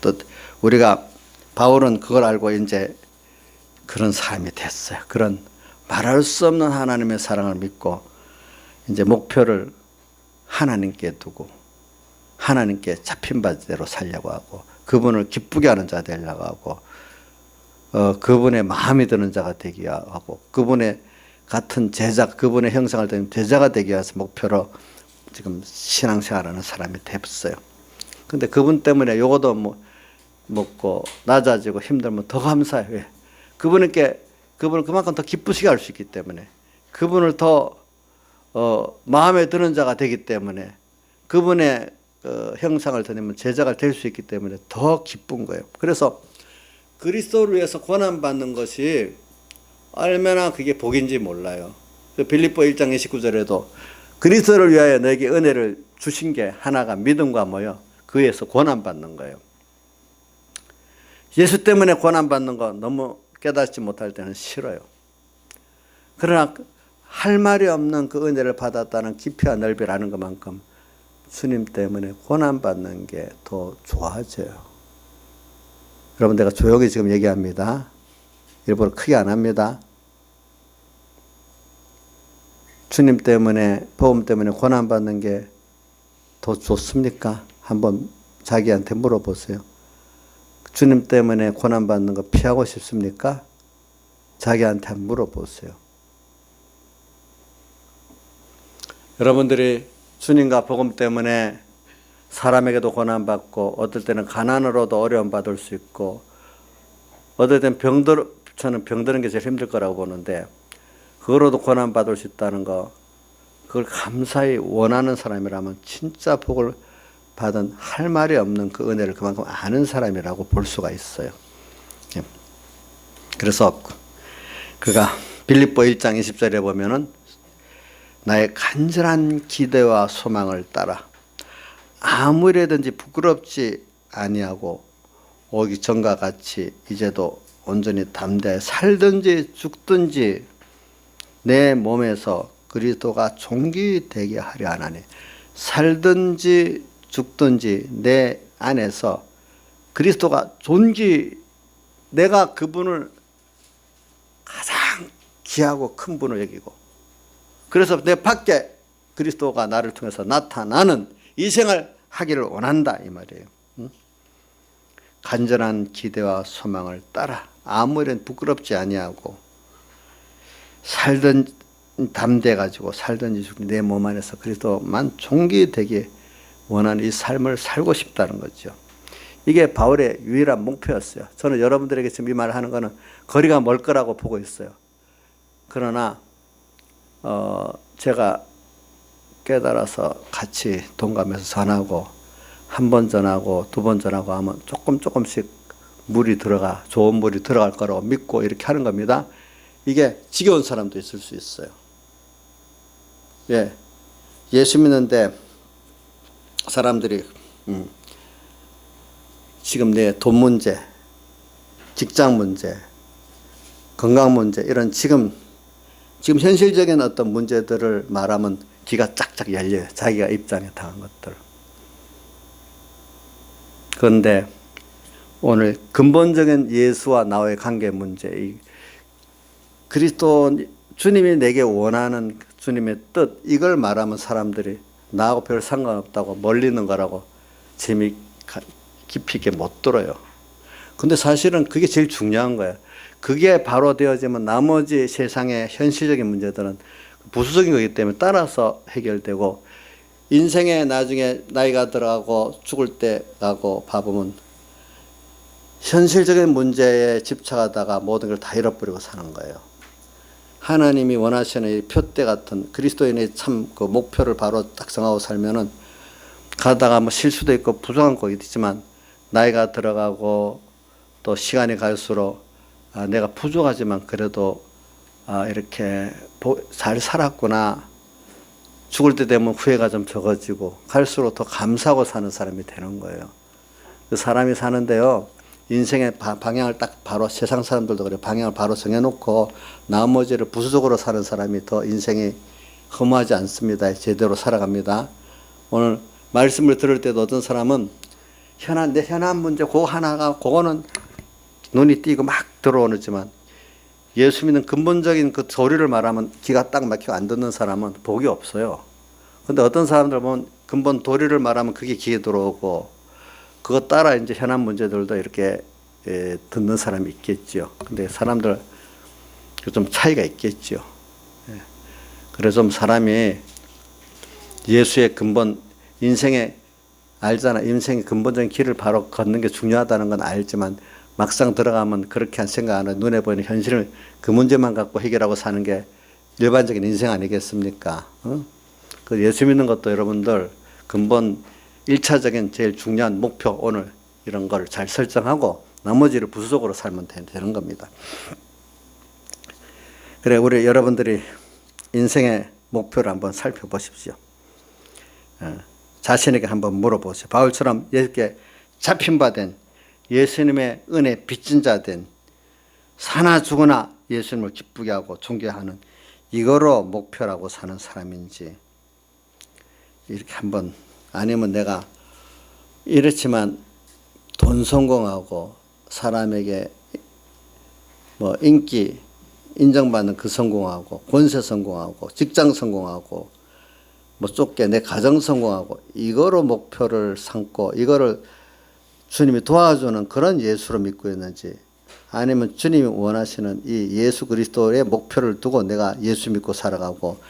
또 우리가 바울은 그걸 알고 이제 그런 사람이 됐어요. 그런 말할 수 없는 하나님의 사랑을 믿고 이제 목표를 하나님께 두고 하나님께 잡힌 바대로 살려고 하고 그분을 기쁘게 하는 자 되려고 하고 그분의 마음이 드는 자가 되기 하고 그분의 같은 제자, 그분의 형상을 닮은 제자가 되기 위해서 목표로 지금 신앙생활하는 사람이 됐어요. 근데 그분 때문에 요거도 먹고 낮아지고 힘들면 더 감사해요. 왜? 그분을 그만큼 더 기쁘시게 할 수 있기 때문에 그분을 더 마음에 드는 자가 되기 때문에 그분의 형상을 드리면 제자가 될 수 있기 때문에 더 기쁜 거예요. 그래서 그리스도를 위해서 고난받는 것이 얼마나 그게 복인지 몰라요. 빌립보 1장 29절에도 그리스도를 위하여 너에게 은혜를 주신 게 하나가 믿음과 뭐요? 그에서 고난받는 거예요. 예수 때문에 고난받는 거 너무 깨닫지 못할 때는 싫어요. 그러나 할 말이 없는 그 은혜를 받았다는 깊이와 넓이를 아는 것만큼 주님 때문에 고난받는 게 더 좋아져요. 여러분 내가 조용히 지금 얘기합니다. 일부러 크게 안 합니다. 주님 때문에, 복음 때문에 고난받는 게 더 좋습니까? 한번 자기한테 물어보세요. 주님 때문에 고난받는 거 피하고 싶습니까? 자기한테 한번 물어보세요. 여러분들이 주님과 복음 때문에 사람에게도 고난받고, 어떨 때는 가난으로도 어려움 받을 수 있고, 어떨 때는 저는 병드는 게 제일 힘들 거라고 보는데, 그거로도 고난받을 수 있다는 거, 그걸 감사히 원하는 사람이라면 진짜 복을 받은 할 말이 없는 그 은혜를 그만큼 아는 사람이라고 볼 수가 있어요. 그래서 그가 빌립보 1장 20절에 보면은 나의 간절한 기대와 소망을 따라 아무 일에든지 부끄럽지 아니하고 오기 전과 같이 이제도 온전히 담대하여 살든지 죽든지 내 몸에서 그리스도가 존귀되게 하려 하나니, 살든지 죽든지 내 안에서 그리스도가 내가 그분을 가장 귀하고 큰 분을 여기고, 그래서 내 밖에 그리스도가 나를 통해서 나타나는 이 생을 하기를 원한다, 이 말이에요. 간절한 기대와 소망을 따라 아무 일은 부끄럽지 아니하고 살든 담대해가지고 살든지 죽든지 내 몸 안에서 그리스도만 존귀되게 원하는 이 삶을 살고 싶다는 거죠. 이게 바울의 유일한 목표였어요. 저는 여러분들에게 지금 이 말을 하는 거는 거리가 멀 거라고 보고 있어요. 그러나 제가 깨달아서 같이 동감해서 전하고, 한 번 전하고 두 번 전하고 하면 조금씩 좋은 물이 들어갈 거라고 믿고 이렇게 하는 겁니다. 이게 지겨운 사람도 있을 수 있어요. 예수 믿는데 사람들이 지금 내 돈 문제, 직장 문제, 건강 문제, 이런 지금 현실적인 어떤 문제들을 말하면 귀가 짝짝 열려요. 자기가 입장에 당한 것들. 그런데 오늘 근본적인 예수와 나의 관계 문제, 그리스도 주님이 내게 원하는 주님의 뜻, 이걸 말하면 사람들이 나하고 별 상관없다고 멀리는 거라고 깊이 있게 못 들어요. 근데 사실은 그게 제일 중요한 거예요. 그게 바로 되어지면 나머지 세상의 현실적인 문제들은 부수적인 거기 때문에 따라서 해결되고, 인생에 나중에 나이가 들어가고 죽을 때 가고 봐보면 현실적인 문제에 집착하다가 모든 걸 다 잃어버리고 사는 거예요. 하나님이 원하시는 이 표대 같은 그리스도인의 참 그 목표를 바로 딱 정하고 살면은 가다가 뭐 실수도 있고 부족한 거 있지만 나이가 들어가고 또 시간이 갈수록 내가 부족하지만 그래도 이렇게 잘 살았구나, 죽을 때 되면 후회가 좀 적어지고 갈수록 더 감사하고 사는 사람이 되는 거예요. 그 사람이 사는데요, 인생의 방향을 딱 바로, 세상 사람들도 그래요. 방향을 바로 정해놓고 나머지를 부수적으로 사는 사람이 더 인생이 허무하지 않습니다. 제대로 살아갑니다. 오늘 말씀을 들을 때도 어떤 사람은 내 현안 문제 그거는 눈이 띄고 막 들어오지만, 예수 믿는 근본적인 그 도리를 말하면 기가 딱 막히고 안 듣는 사람은 복이 없어요. 근데 어떤 사람들 보면 근본 도리를 말하면 그게 귀에 들어오고, 그거 따라 이제 현안 문제들도 이렇게 듣는 사람이 있겠죠. 근데 사람들 좀 차이가 있겠죠. 그래서 좀 사람이 예수의 근본, 인생의 근본적인 길을 바로 걷는 게 중요하다는 건 알지만, 막상 들어가면 그렇게 생각 안 하고 눈에 보이는 현실을 그 문제만 갖고 해결하고 사는 게 일반적인 인생 아니겠습니까? 그 예수 믿는 것도 여러분들 근본 1차적인 제일 중요한 목표, 오늘 이런 걸 잘 설정하고 나머지를 부수적으로 살면 되는 겁니다. 그래, 우리 여러분들이 인생의 목표를 한번 살펴보십시오. 자신에게 한번 물어보세요. 바울처럼 예수께 잡힌 바 된, 예수님의 은혜 빚진 자 된, 사나 죽으나 예수님을 기쁘게 하고 존경하는, 이거로 목표라고 사는 사람인지, 이렇게 한번, 아니면 내가 이렇지만 돈 성공하고 사람에게 뭐 인기 인정받는 그 성공하고, 권세 성공하고, 직장 성공하고, 뭐 좁게 내 가정 성공하고, 이거로 목표를 삼고 이거를 주님이 도와주는 그런 예수로 믿고 있는지, 아니면 주님이 원하시는 이 예수 그리스도의 목표를 두고 내가 예수 믿고 살아가고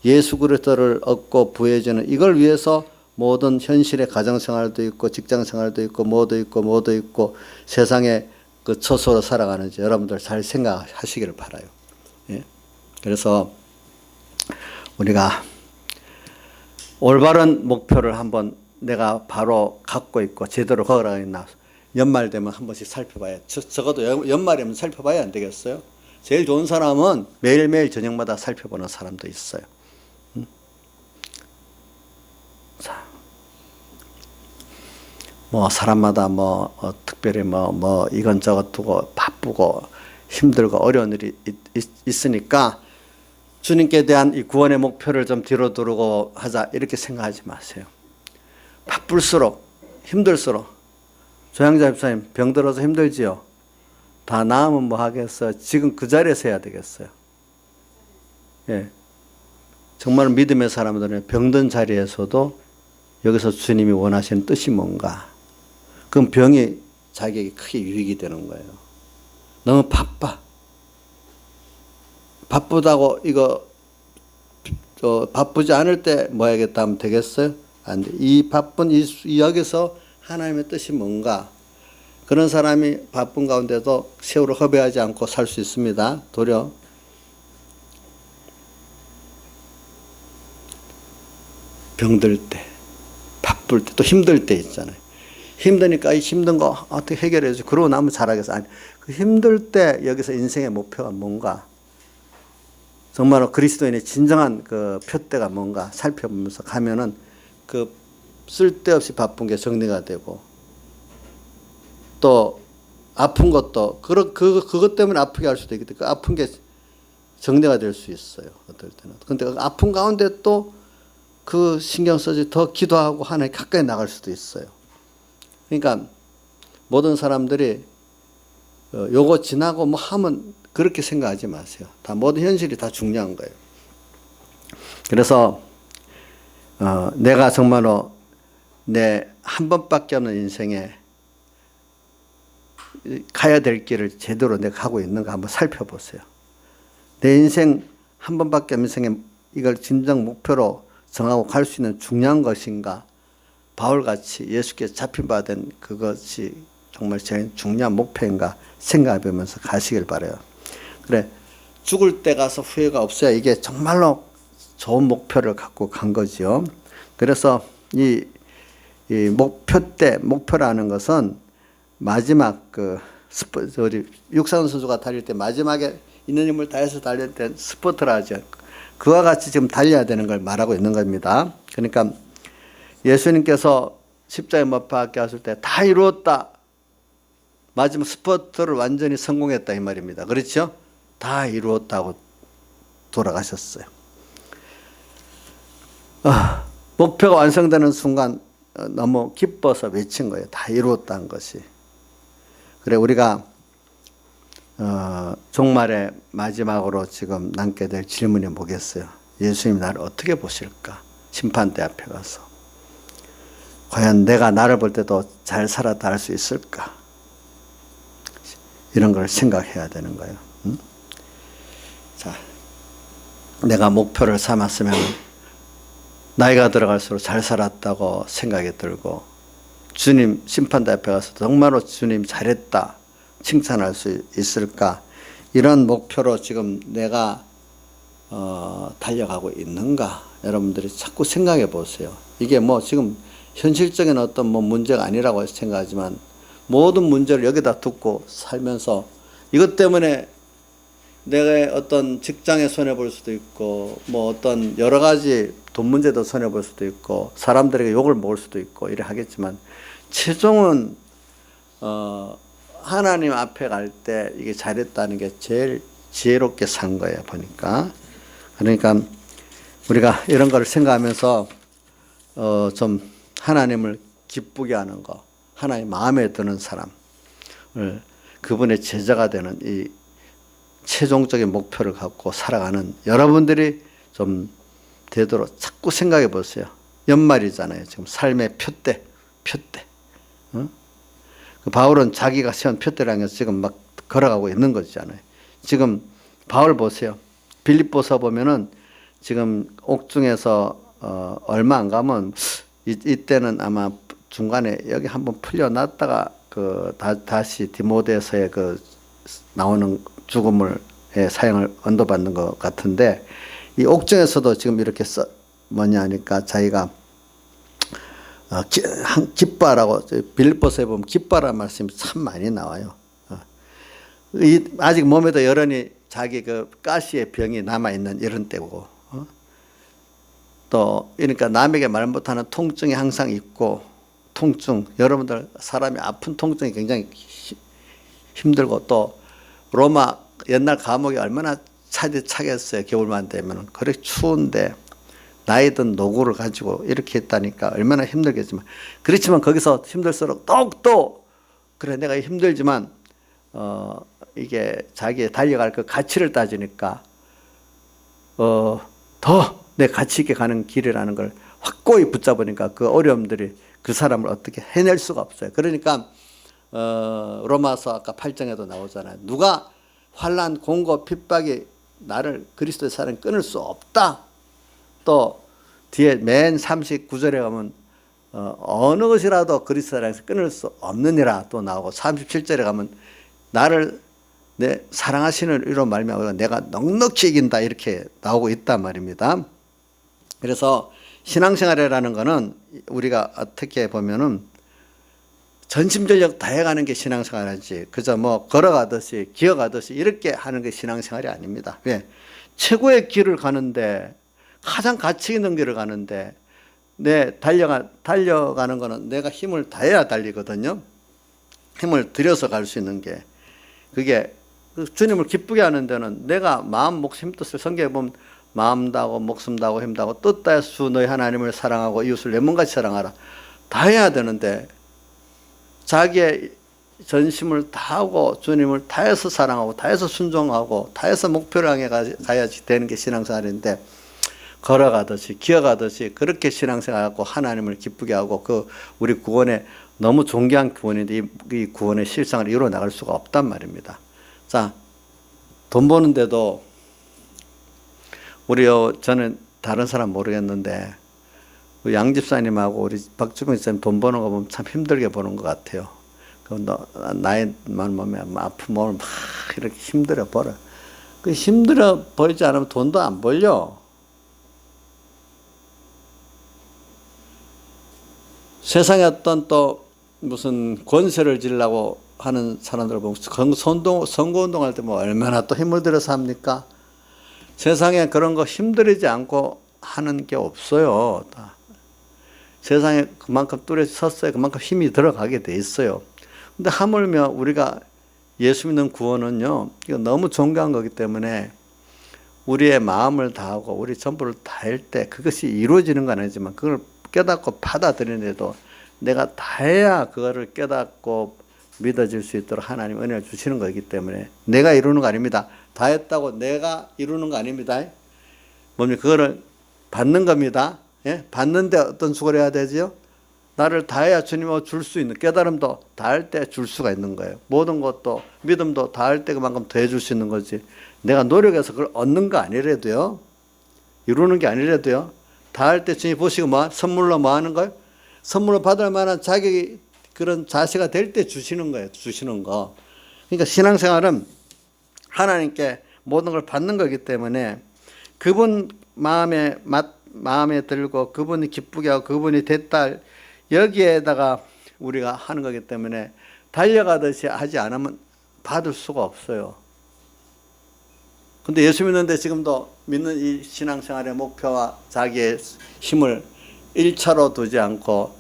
예수 그리스도를 얻고 부해주는 이걸 위해서 모든 현실의 가정생활도 있고 직장생활도 있고 뭐도 있고 세상에 그 처소로 살아가는지 여러분들 잘 생각하시기를 바라요. 예? 그래서 우리가 올바른 목표를 한번 내가 바로 갖고 있고 제대로 걸어가 있나 연말 되면 한 번씩 살펴봐야, 적어도 연말이면 살펴봐야 안 되겠어요? 제일 좋은 사람은 매일매일 저녁마다 살펴보는 사람도 있어요. 자, 뭐 사람마다 특별히 이건저것 두고 바쁘고 힘들고 어려운 일이 있으니까 주님께 대한 이 구원의 목표를 좀 뒤로 두르고 하자 이렇게 생각하지 마세요. 바쁠수록 힘들수록, 조양자 집사님 병들어서 힘들지요? 다 나으면 뭐 하겠어요? 지금 그 자리에서 해야 되겠어요. 예. 정말 믿음의 사람들은 병든 자리에서도 여기서 주님이 원하시는 뜻이 뭔가, 그럼 병이 자기에게 크게 유익이 되는 거예요. 너무 바쁘다고 이거 바쁘지 않을 때 뭐 해야겠다 하면 되겠어요? 안 돼. 이 바쁜 여기서 하나님의 뜻이 뭔가, 그런 사람이 바쁜 가운데도 세월을 허비하지 않고 살 수 있습니다. 도리어 병들 때, 바쁠 때, 또 힘들 때 있잖아요. 힘드니까 이 힘든 거 어떻게 해결해야지, 그러고 나면 잘하겠어. 아니, 그 힘들 때 여기서 인생의 목표가 뭔가, 정말로 그리스도인의 진정한 그 표대가 뭔가 살펴보면서 가면은 그 쓸데없이 바쁜 게 정리가 되고, 또 아픈 것도 그것 때문에 아프게 할 수도 있기 때문에 그 아픈 게 정리가 될 수 있어요. 어떨 때는. 근데 그 아픈 가운데 또 그 신경 써지 더 기도하고 하나님 가까이 나갈 수도 있어요. 그러니까 모든 사람들이 요거 지나고 뭐 하면 그렇게 생각하지 마세요. 다 모든 현실이 다 중요한 거예요. 그래서 내가 정말로 내 한 번밖에 없는 인생에 가야 될 길을 제대로 내가 가고 있는가 한번 살펴보세요. 내 인생 한 번밖에 없는 인생에 이걸 진정 목표로 정하고 갈 수 있는 중요한 것인가, 바울같이 예수께 잡힌 바 된 그것이 정말 제일 중요한 목표인가 생각해보면서 가시길 바라요. 그래, 죽을 때 가서 후회가 없어야 이게 정말로 좋은 목표를 갖고 간 거죠. 그래서 이 목표라는 것은 마지막 우리 육상 선수가 달릴 때 마지막에 있는 힘을 다해서 달릴 때 스포트라 하죠. 그와 같이 지금 달려야 되는 걸 말하고 있는 겁니다. 그러니까 예수님께서 십자가에 못 박게 하실 때 다 이루었다, 마지막 스포트를 완전히 성공했다 이 말입니다. 그렇죠? 다 이루었다고 돌아가셨어요. 목표가 완성되는 순간 너무 기뻐서 외친 거예요. 다 이루었다는 것이. 그래, 우리가 종말의 마지막으로 지금 남게 될 질문이 뭐겠어요? 예수님이 나를 어떻게 보실까? 심판대 앞에 가서 과연 내가 나를 볼 때도 잘 살았다 할 수 있을까? 이런 걸 생각해야 되는 거예요. 응? 자, 내가 목표를 삼았으면 나이가 들어갈수록 잘 살았다고 생각이 들고, 주님 심판대 앞에 가서 정말로 주님 잘했다 칭찬할 수 있을까? 이런 목표로 지금 내가 달려가고 있는가? 여러분들이 자꾸 생각해 보세요. 이게 지금 현실적인 어떤 문제가 아니라고 생각하지만 모든 문제를 여기다 두고 살면서 이것 때문에 내가 어떤 직장에 손해볼 수도 있고, 어떤 여러 가지 돈 문제도 손해볼 수도 있고, 사람들에게 욕을 먹을 수도 있고 이래 하겠지만, 최종은 하나님 앞에 갈 때 이게 잘했다는 게 제일 지혜롭게 산 거예요, 보니까. 그러니까 우리가 이런 걸 생각하면서 좀 하나님을 기쁘게 하는 거, 하나님 마음에 드는 사람을, 그분의 제자가 되는 이 최종적인 목표를 갖고 살아가는 여러분들이 좀 되도록 자꾸 생각해 보세요. 연말이잖아요. 지금 삶의 표대. 어? 바울은 자기가 세운 표대를 향해서 지금 막 걸어가고 있는 거잖아요. 지금 바울 보세요. 빌립보서 보면은 지금 옥중에서 얼마 안 가면 이때는 아마 중간에 여기 한번 풀려놨다가 다시 디모데서의 나오는 죽음을 사형을 언도받는 것 같은데, 이 옥중에서도 지금 이렇게 뭐냐 하니까 자기가 기뻐하라고, 빌립보서에 보면 기뻐하라는 말씀이 참 많이 나와요. 아직 몸에도 여전히 자기 가시의 병이 남아있는 이런 때고, 또 그러니까 남에게 말 못하는 통증이 항상 있고, 통증, 여러분들 사람이 아픈 통증이 굉장히 힘들고, 또 로마 옛날 감옥이 얼마나 차겠어요. 겨울만 되면 그렇게 추운데 나이 든 노구를 가지고 이렇게 했다니까 얼마나 힘들겠지만, 그렇지만 거기서 힘들수록 더욱더 그래 내가 힘들지만 이게 자기의 달려갈 그 가치를 따지니까 더 내 가치 있게 가는 길이라는 걸 확고히 붙잡으니까 그 어려움들이 그 사람을 어떻게 해낼 수가 없어요. 그러니까 로마서 아까 8장에도 나오잖아요. 누가 환난, 공고, 핍박이 나를 그리스도의 사랑에 끊을 수 없다. 또 뒤에 맨 39절에 가면 어느 것이라도 그리스도의 사랑에서 끊을 수 없느니라 또 나오고, 37절에 가면 나를 내 사랑하시는 이로 말미암아 내가 넉넉히 이긴다 이렇게 나오고 있단 말입니다. 그래서 신앙생활이라는 거는 우리가 어떻게 보면은 전심전력 다해가는 게 신앙생활이지, 그저 뭐 걸어가듯이 기어가듯이 이렇게 하는 게 신앙생활이 아닙니다. 왜? 최고의 길을 가는데, 가장 가치 있는 길을 가는데 달려가는 거는 내가 힘을 다해야 달리거든요. 힘을 들여서 갈 수 있는 게, 그게 주님을 기쁘게 하는 데는 내가 마음, 목숨, 힘, 뜻을 성경에 보면 마음 다하고 목숨 다하고 힘 다하고 뜻 다해서 주 너희 하나님을 사랑하고 이웃을 내 몸같이 사랑하라 다 해야 되는데, 자기의 전심을 다하고 주님을 다해서 사랑하고 다해서 순종하고 다해서 목표를 향해 가야지 되는 게 신앙생활인데, 걸어가듯이 기어가듯이 그렇게 신앙생활하고 하나님을 기쁘게 하고 우리 구원에 너무 존귀한 구원인데 이 구원의 실상을 이루어 나갈 수가 없단 말입니다. 자, 돈 버는데도 저는 다른 사람 모르겠는데 양 집사님하고 우리 박주민 집사님 돈 버는 거 보면 참 힘들게 버는 것 같아요. 나이만 보면 아픈 몸을 막 이렇게 힘들어 벌어. 힘들어 벌지 않으면 돈도 안 벌려. 세상에 어떤 또 무슨 권세를 지려고 하는 사람들을 보면 선거운동 할 때 뭐 얼마나 또 힘을 들여서 합니까? 세상에 그런 거 힘들이지 않고 하는 게 없어요. 세상에 그만큼 뚜렷이 섰어요. 그만큼 힘이 들어가게 돼 있어요. 근데 하물며 우리가 예수 믿는 구원은요, 이거 너무 존귀한 거기 때문에 우리의 마음을 다하고 우리 전부를 다할 때 그것이 이루어지는 건 아니지만 그걸 깨닫고 받아들이는데도 내가 다해야 그거를 깨닫고 믿어질 수 있도록 하나님 은혜를 주시는 거기 때문에 내가 이루는 거 아닙니다. 다했다고 내가 이루는 거 아닙니다. 뭡니까? 그거를 받는 겁니다. 예? 받는데 어떤 수고를 해야 되지요? 나를 다해야 주님하고 줄 수 있는 깨달음도 다할 때 줄 수가 있는 거예요. 모든 것도 믿음도 다할 때 그만큼 더해 줄 수 있는 거지. 내가 노력해서 그걸 얻는 거 아니래도요. 이루는 게 아니래도요. 다할 때 주님 보시고 선물로 뭐 하는 거예요? 선물로 받을 만한 자격이 그런 자세가 될 때 주시는 거예요. 주시는 거. 그러니까 신앙생활은 하나님께 모든 걸 받는 거기 때문에 그분 마음에 들고 그분이 기쁘게 하고 그분이 됐다 여기에다가 우리가 하는 거기 때문에 달려가듯이 하지 않으면 받을 수가 없어요. 근데 예수 믿는데 지금도 믿는 이 신앙생활의 목표와 자기의 힘을 1차로 두지 않고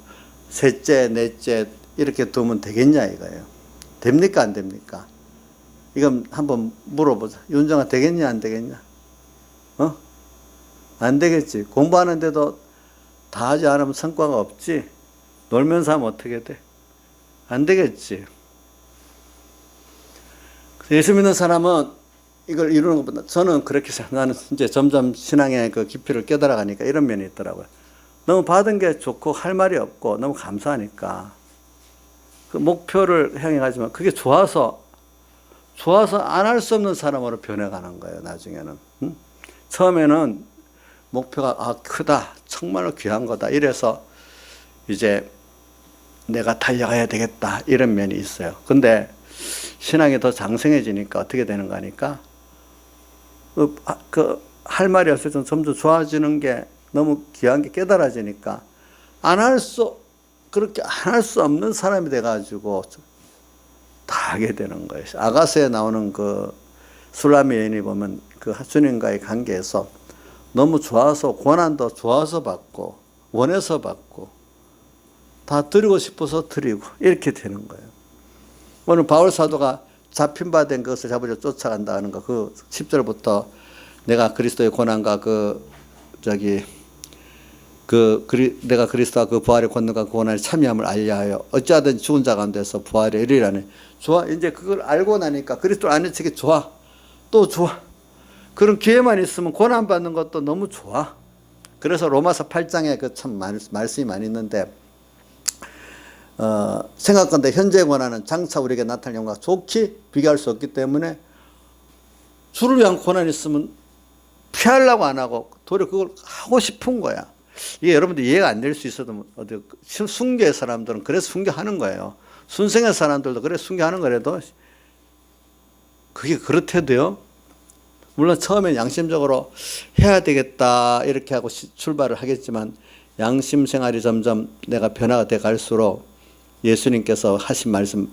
셋째, 넷째 이렇게 두면 되겠냐 이거예요. 됩니까 안 됩니까? 이건 한번 물어보자. 윤정아 되겠냐 안 되겠냐? 안 되겠지. 공부하는데도 다 하지 않으면 성과가 없지. 놀면서 하면 어떻게 돼? 안 되겠지. 예수 믿는 사람은 이걸 이루는 것보다 저는 그렇게 생각, 나는 이제 점점 신앙의 그 깊이를 깨달아가니까 이런 면이 있더라고요. 너무 받은 게 좋고 할 말이 없고 너무 감사하니까 그 목표를 향해 가지만 그게 좋아서 안 할 수 없는 사람으로 변해가는 거예요. 나중에는. 처음에는 목표가 크다, 정말로 귀한 거다 이래서 이제 내가 달려가야 되겠다 이런 면이 있어요. 근데 신앙이 더 장성해지니까 어떻게 되는가 하니까 할 말이 없을 때 점점 좋아지는 게 너무 귀한 게 깨달아지니까 그렇게 안 할 수 없는 사람이 돼가지고 다 하게 되는 거예요. 아가서에 나오는 그 술람의 여인이 보면 그 주님과의 관계에서 너무 좋아서 고난도 좋아서 받고 원해서 받고 다 드리고 싶어서 드리고 이렇게 되는 거예요. 오늘 바울 사도가 잡힌 바 된 것을 잡으려 쫓아간다 하는 거, 그 10절부터 내가 그리스도의 고난과 내가 그리스도와 그 부활의 권능과 그 고난에 참여함을 알려하여 어찌하든 죽은 자 가운데서 부활에 이르리라니. 좋아. 이제 그걸 알고 나니까 그리스도를 아는 척이 좋아. 또 좋아. 그런 기회만 있으면 고난 받는 것도 너무 좋아. 그래서 로마서 8장에 그 참 말씀이 많이 있는데 생각건대 현재 고난은 장차 우리에게 나타날 영광과 좋게 비교할 수 없기 때문에 주를 위한 고난이 있으면 피하려고 안 하고 도리어 그걸 하고 싶은 거야. 이게 여러분들 이해가 안 될 수 있어도 순교의 사람들은 그래서 순교하는 거예요. 순생의 사람들도 그래서 순교하는 거라도 그게 그렇대도요. 물론 처음엔 양심적으로 해야 되겠다 이렇게 하고 출발을 하겠지만 양심 생활이 점점 내가 변화가 돼 갈수록 예수님께서 하신 말씀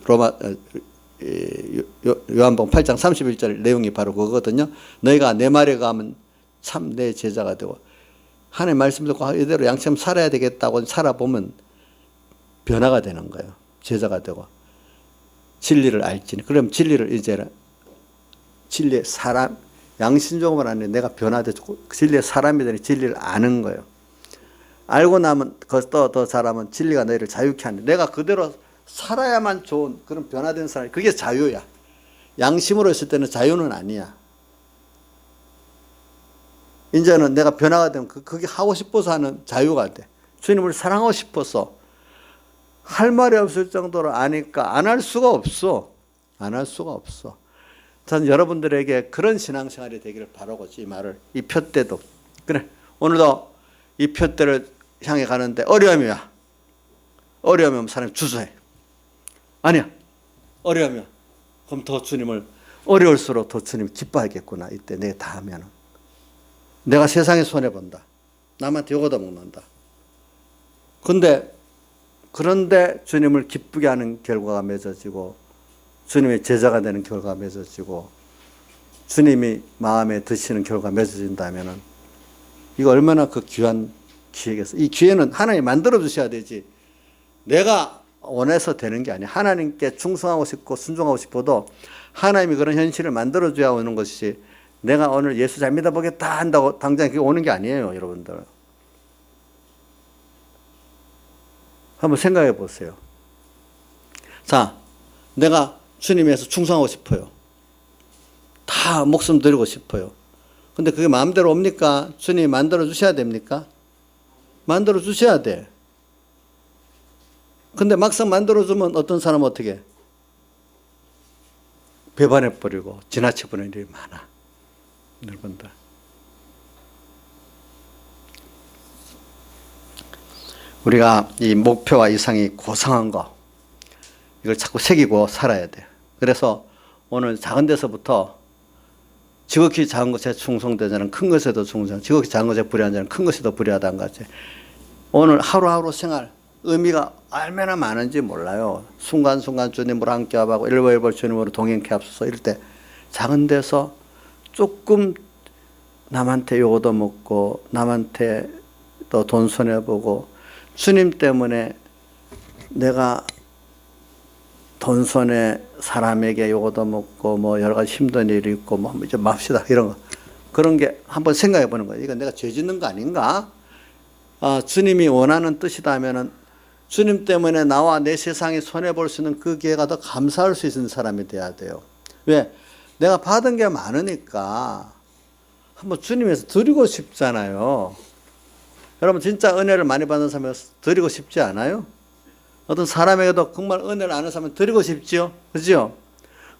요한복음 8장 31절 내용이 바로 그거거든요. 너희가 내 말에 가면 참 내 제자가 되고 하나님 말씀 듣고 이대로 양심 살아야 되겠다고 살아보면 변화가 되는 거예요. 제자가 되고 진리를 알지니. 그럼 진리를 이제는 진리의 사람, 양심적으로만 아니라 내가 변화되고 진리의 사람이 되니 진리를 아는 거예요. 알고 나면 더 잘하면 진리가 너희를 자유케 하는. 내가 그대로 살아야만 좋은 그런 변화된 사람, 그게 자유야. 양심으로 있을 때는 자유는 아니야. 이제는 내가 변화가 되면 그게 하고 싶어서 하는 자유가 돼. 주님을 사랑하고 싶어서 할 말이 없을 정도로 아니까 안 할 수가 없어. 안 할 수가 없어. 전 여러분들에게 그런 신앙생활이 되기를 바라고 이 말을 이 표대도 그래 오늘도 이 표대를 향해 가는데 어려움이야. 어려우면 사람이 주저해. 아니야. 어려우면 그럼 더 주님을 어려울수록 더 주님 기뻐하겠구나. 이때 내가 다 하면은 내가 세상에 손해본다. 남한테 욕 얻어먹는다. 그런데 주님을 기쁘게 하는 결과가 맺어지고 주님의 제자가 되는 결과가 맺어지고 주님이 마음에 드시는 결과가 맺어진다면 이거 얼마나 그 귀한 기회겠어. 이 기회는 하나님이 만들어 주셔야 되지. 내가 원해서 되는 게 아니야. 하나님께 충성하고 싶고 순종하고 싶어도 하나님이 그런 현실을 만들어 줘야 오는 것이지 내가 오늘 예수 잘 믿어보겠다 한다고 당장 그게 오는 게 아니에요. 여러분들. 한번 생각해 보세요. 자, 내가 주님에서 충성하고 싶어요. 다 목숨 드리고 싶어요. 근데 그게 마음대로 옵니까? 주님이 만들어 주셔야 됩니까? 만들어 주셔야 돼. 근데 막상 만들어 주면 어떤 사람은 어떻게 해? 배반해 버리고 지나쳐 버리는 일이 많아. 여러분들. 우리가 이 목표와 이상이 고상한 거 이걸 자꾸 새기고 살아야 돼. 그래서 오늘 작은 데서부터 지극히 작은 것에 충성된 자는 큰 것에도 충성, 지극히 작은 것에 불의한 자는 큰 것에도 불의하다는 거지. 오늘 하루하루 생활 의미가 얼마나 많은지 몰라요. 순간순간 주님으로 함께하고 일벌일벌 주님으로 동행케 하소서. 이럴 때 작은 데서 조금 남한테 욕 얻어먹고 남한테 또 돈 손해보고 주님 때문에 내가 돈 손해 사람에게 욕 얻어먹고 뭐 여러 가지 힘든 일이 있고 뭐 이제 맙시다 이런 거 그런 게 한번 생각해 보는 거예요. 이건 내가 죄 짓는 거 아닌가? 주님이 원하는 뜻이다 하면은 주님 때문에 나와 내 세상에 손해 볼 수 있는 그 기회가 더 감사할 수 있는 사람이 돼야 돼요. 왜? 내가 받은 게 많으니까 한번 주님에서 드리고 싶잖아요. 여러분 진짜 은혜를 많이 받는 사람은 드리고 싶지 않아요? 어떤 사람에게도 정말 은혜를 아는 사람은 드리고 싶지요? 그죠?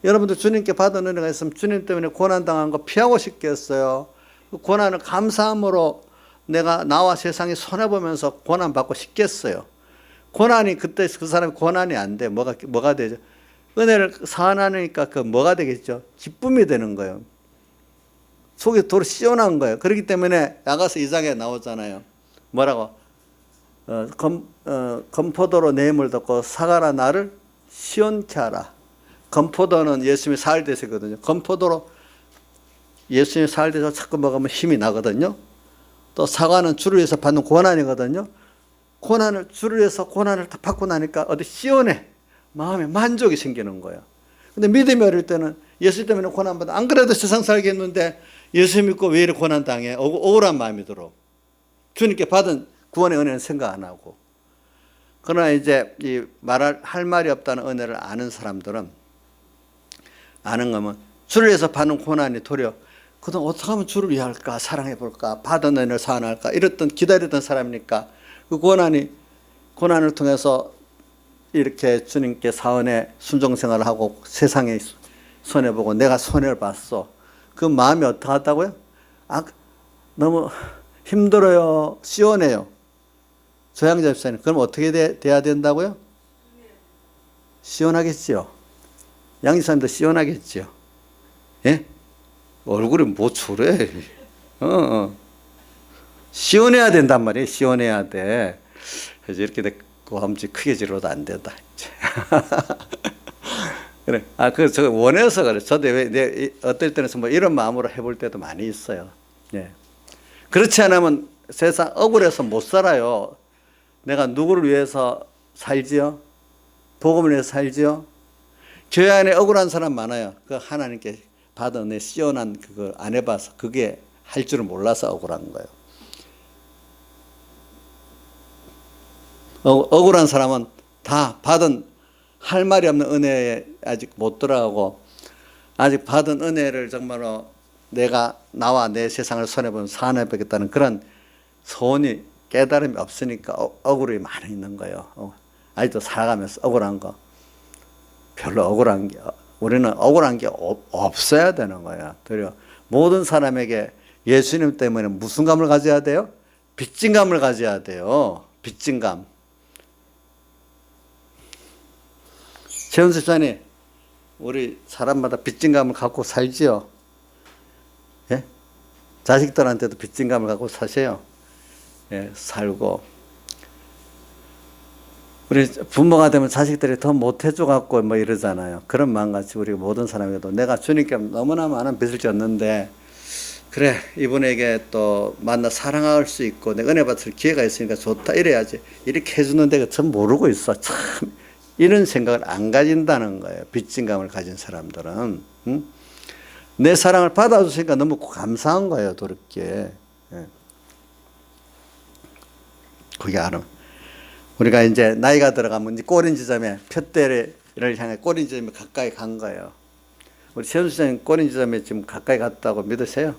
여러분들 주님께 받은 은혜가 있으면 주님 때문에 고난당한 거 피하고 싶겠어요? 그 고난을 감사함으로 내가 나와 세상이 손해보면서 고난받고 싶겠어요? 고난이 그때 그 사람이 고난이 안 돼. 뭐가 되죠? 은혜를 사안하니까 그 뭐가 되겠죠? 기쁨이 되는 거예요. 속이 도로 시원한 거예요. 그렇기 때문에 야가서 2장에 나오잖아요. 뭐라고? 건포도로 내 힘을 덮고 사가라 나를 시원케 하라. 건포도는 예수님의 사흘대세거든요. 건포도로 예수님의 사흘대서 자꾸 먹으면 힘이 나거든요. 또 사과는 주를 위해서 받는 고난이거든요. 주를 위해서 고난을 다 받고 나니까 어디 시원해. 마음에 만족이 생기는 거예요. 근데 믿음이 어릴 때는 예수 때문에 고난받아. 안 그래도 세상 살겠는데 예수 믿고 왜 이렇게 고난당해? 억울한 마음이 들어. 주님께 받은 구원의 은혜는 생각 안 하고. 그러나 이제 할 말이 없다는 은혜를 아는 사람들은 아는 거면 주를 위해서 받는 고난이 도리어 그동안 어떻게 하면 주를 위할까? 사랑해 볼까? 받은 은혜를 사안할까? 이랬던 기다렸던 사람이니까 그 고난을 통해서 이렇게 주님께 사언에 순종생활을 하고 세상에 손해보고 내가 손해를 봤어. 그 마음이 어떡하다고요? 너무 힘들어요. 시원해요. 조양자 집사님, 그럼 어떻게 돼야 된다고요? 시원하겠지요. 양지사님도 시원하겠지요. 예? 얼굴이 뭐 저래. 시원해야 된단 말이에요. 시원해야 돼. 그래서 이렇게 됐고 하면 크게 지르도 안 된다. 그래. 저 원해서 그래. 저도 어떨 때는 뭐 이런 마음으로 해볼 때도 많이 있어요. 예. 그렇지 않으면 세상 억울해서 못 살아요. 내가 누구를 위해서 살지요? 복음을 위해서 살지요? 교회 안에 억울한 사람 많아요. 그 하나님께 받은 내 시원한 그걸 안 해봐서 그게 할 줄을 몰라서 억울한 거예요. 억울한 사람은 다 받은 할 말이 없는 은혜에 아직 못 들어가고 아직 받은 은혜를 정말로 나와 내 세상을 손해보면 사안해보겠다는 그런 소원이 깨달음이 없으니까 억울이 많이 있는 거예요. 아직도 살아가면서 억울한 거. 별로 억울한 게 우리는 억울한 게 없어야 되는 거야. 도리어 모든 사람에게 예수님 때문에 무슨 감을 가져야 돼요? 빚진감을 가져야 돼요. 빚진감. 최은수 집사님, 우리 사람마다 빚진감을 갖고 살지요. 예? 자식들한테도 빚진감을 갖고 사세요. 예, 살고. 우리 부모가 되면 자식들이 더 못해줘 갖고 뭐 이러잖아요. 그런 마음같이 우리 모든 사람에게도 내가 주님께 너무나 많은 빚을 졌는데 그래 이분에게 또 만나 사랑할 수 있고 내가 은혜 받을 기회가 있으니까 좋다 이래야지 이렇게 해주는데 전 모르고 있어. 참 이런 생각을 안 가진다는 거예요. 빚진감을 가진 사람들은. 응? 내 사랑을 받아주시니까 너무 감사한 거예요. 도렇게. 예. 그게 알아. 우리가 이제 나이가 들어가면 이제 꼬린 지점에 표대를 향해 꼬린 지점에 가까이 간 거예요. 우리 최은수 선생님 꼬린 지점에 지금 가까이 갔다고 믿으세요?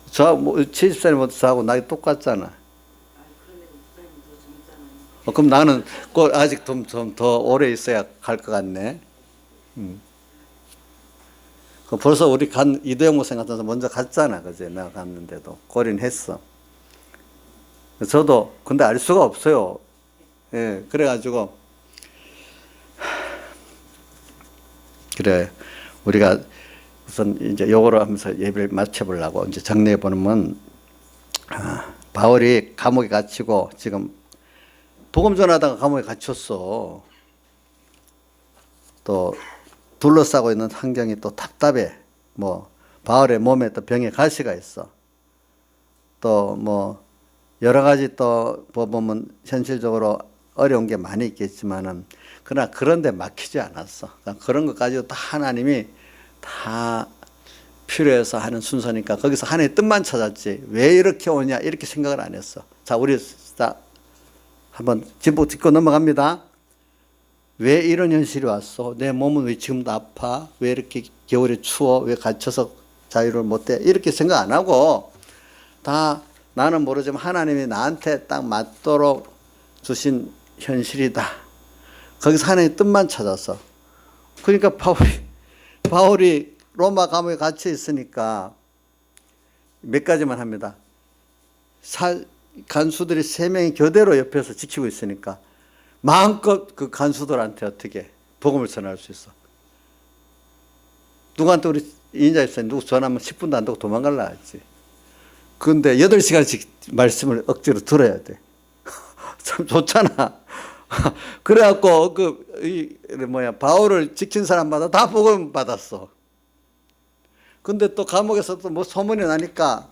최집사님도 저하고 나이 똑같잖아. 그럼 나는 아직 좀 더 오래 있어야 갈 것 같네. 벌써 우리 이도영 목사님 같은 사람 먼저 갔잖아. 그제 내가 갔는데도 꼬린했어. 저도 근데 알 수가 없어요. 예, 그래가지고 그래 우리가 우선 이제 요거를 하면서 예배를 마쳐보려고 이제 정리해 보면 바울이 감옥에 갇히고 지금 복음 전하다가 감옥에 갇혔어. 또 둘러싸고 있는 환경이 또 답답해. 뭐 바울의 몸에 또 병의 가시가 있어. 또 뭐 여러 가지 또 보면 현실적으로 어려운 게 많이 있겠지만은 그러나 그런데 막히지 않았어. 그런 것까지도 다 하나님이 다 필요해서 하는 순서니까 거기서 하나님의 뜻만 찾았지 왜 이렇게 오냐 이렇게 생각을 안 했어. 자 우리 한번 짚고 넘어갑니다. 왜 이런 현실이 왔어? 내 몸은 왜 지금도 아파? 왜 이렇게 겨울에 추워? 왜 갇혀서 자유를 못해? 이렇게 생각 안 하고 다 나는 모르지만 하나님이 나한테 딱 맞도록 주신 현실이다. 거기서 하나님의 뜻만 찾아서. 그러니까 바울이 로마 감옥에 갇혀 있으니까 몇 가지만 합니다. 간수들이 3명이 교대로 옆에서 지키고 있으니까 마음껏 그 간수들한테 어떻게 복음을 전할 수 있어. 누구한테 우리 이인자 집사님 누구 전하면 10분도 안 되고 도망갈라 하지. 근데 8시간씩 말씀을 억지로 들어야 돼. 참 좋잖아. 그래갖고 바울을 지킨 사람마다 다 복음 받았어. 근데 또 감옥에서 또 뭐 소문이 나니까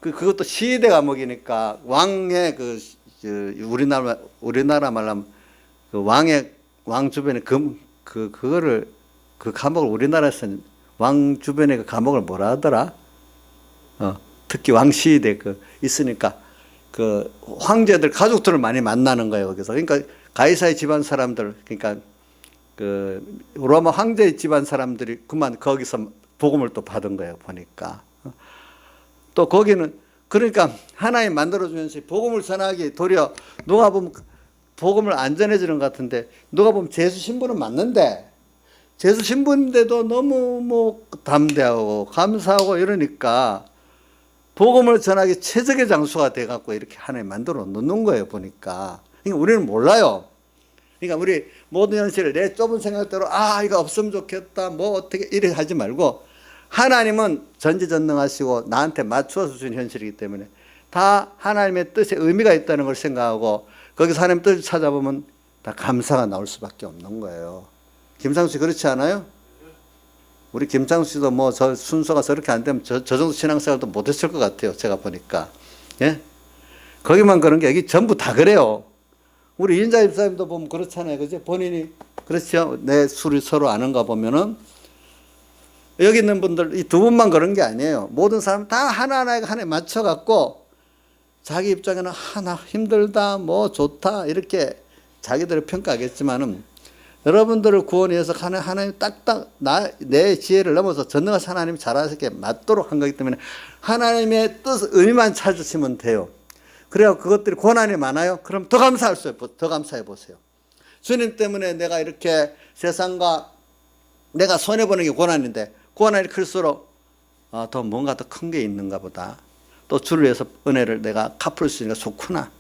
그것도 시대 감옥이니까 왕의 우리나라 말로 하면 그 왕 주변에 그거를 그 감옥을 우리나라에서는 왕 주변에 그 감옥을 뭐라 하더라? 특히 왕 시대 있으니까 그 황제들 가족들을 많이 만나는 거예요, 거기서. 그러니까 가이사의 집안 사람들, 그러니까 그 로마 황제의 집안 사람들이 그만 거기서 복음을 또 받은 거예요, 보니까. 또 거기는 그러니까 하나님 만들어주면서 복음을 전하기 도리어 누가 보면 복음을 안 전해주는 것 같은데 누가 보면 제수 신부는 맞는데 제수 신부인데도 너무 담대하고 감사하고 이러니까 복음을 전하기 최적의 장소가 돼갖고 이렇게 하나님 만들어 놓는 거예요, 보니까. 그러니까 우리는 몰라요. 그러니까 우리 모든 현실을 내 좁은 생각대로 이거 없으면 좋겠다 뭐 어떻게 이렇게 하지 말고 하나님은 전지전능하시고 나한테 맞추어서 주신 현실이기 때문에 다 하나님의 뜻에 의미가 있다는 걸 생각하고 거기서 하나님 뜻을 찾아보면 다 감사가 나올 수밖에 없는 거예요. 김상수 씨 그렇지 않아요? 우리 김상수 씨도 뭐 저 순서가 저렇게 안 되면 저 정도 신앙생활도 못했을 것 같아요. 제가 보니까. 예? 거기만 그런 게 여기 전부 다 그래요. 우리 인자 집사님도 보면 그렇잖아요. 그죠? 본인이 그렇죠. 내 술이 서로 아는가 보면은 여기 있는 분들 이 두 분만 그런 게 아니에요. 모든 사람 다 하나하나에 맞춰갖고 자기 입장에는 하나 힘들다 뭐 좋다 이렇게 자기들을 평가하겠지만은 여러분들을 구원해 위해서 하나님 딱딱 내 지혜를 넘어서 전능하신 하나님이 잘하시게 맞도록 한 거기 때문에 하나님의 뜻 의미만 찾으시면 돼요. 그래야 그것들이 고난이 많아요. 그럼 더 감사해 보세요. 주님 때문에 내가 이렇게 세상과 내가 손해보는 게 고난인데 고난이 클수록 더 뭔가 더 큰 게 있는가 보다. 또 주를 위해서 은혜를 내가 갚을 수 있는 게 좋구나.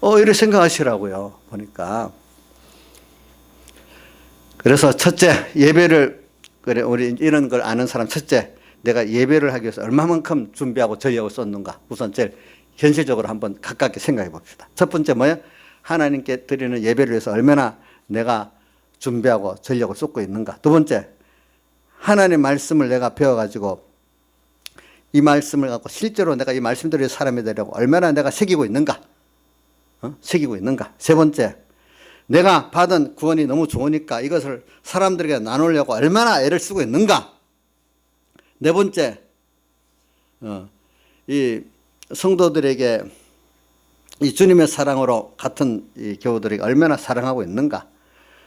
이렇게 생각하시라고요. 보니까. 그래서 첫째, 예배를, 그래, 우리 이런 걸 아는 사람 첫째, 내가 예배를 하기 위해서 얼마만큼 준비하고 전력을 쏟는가. 우선 제일 현실적으로 한번 가깝게 생각해 봅시다. 첫 번째 뭐예요? 하나님께 드리는 예배를 위해서 얼마나 내가 준비하고 전력을 쏟고 있는가. 두 번째, 하나님의 말씀을 내가 배워가지고 이 말씀을 갖고 실제로 내가 이 말씀대로 사람이 되려고 얼마나 내가 새기고 있는가. 새기고 있는가. 세 번째, 내가 받은 구원이 너무 좋으니까 이것을 사람들에게 나누려고 얼마나 애를 쓰고 있는가. 네 번째, 이 성도들에게 이 주님의 사랑으로 같은 이 교우들에게 얼마나 사랑하고 있는가.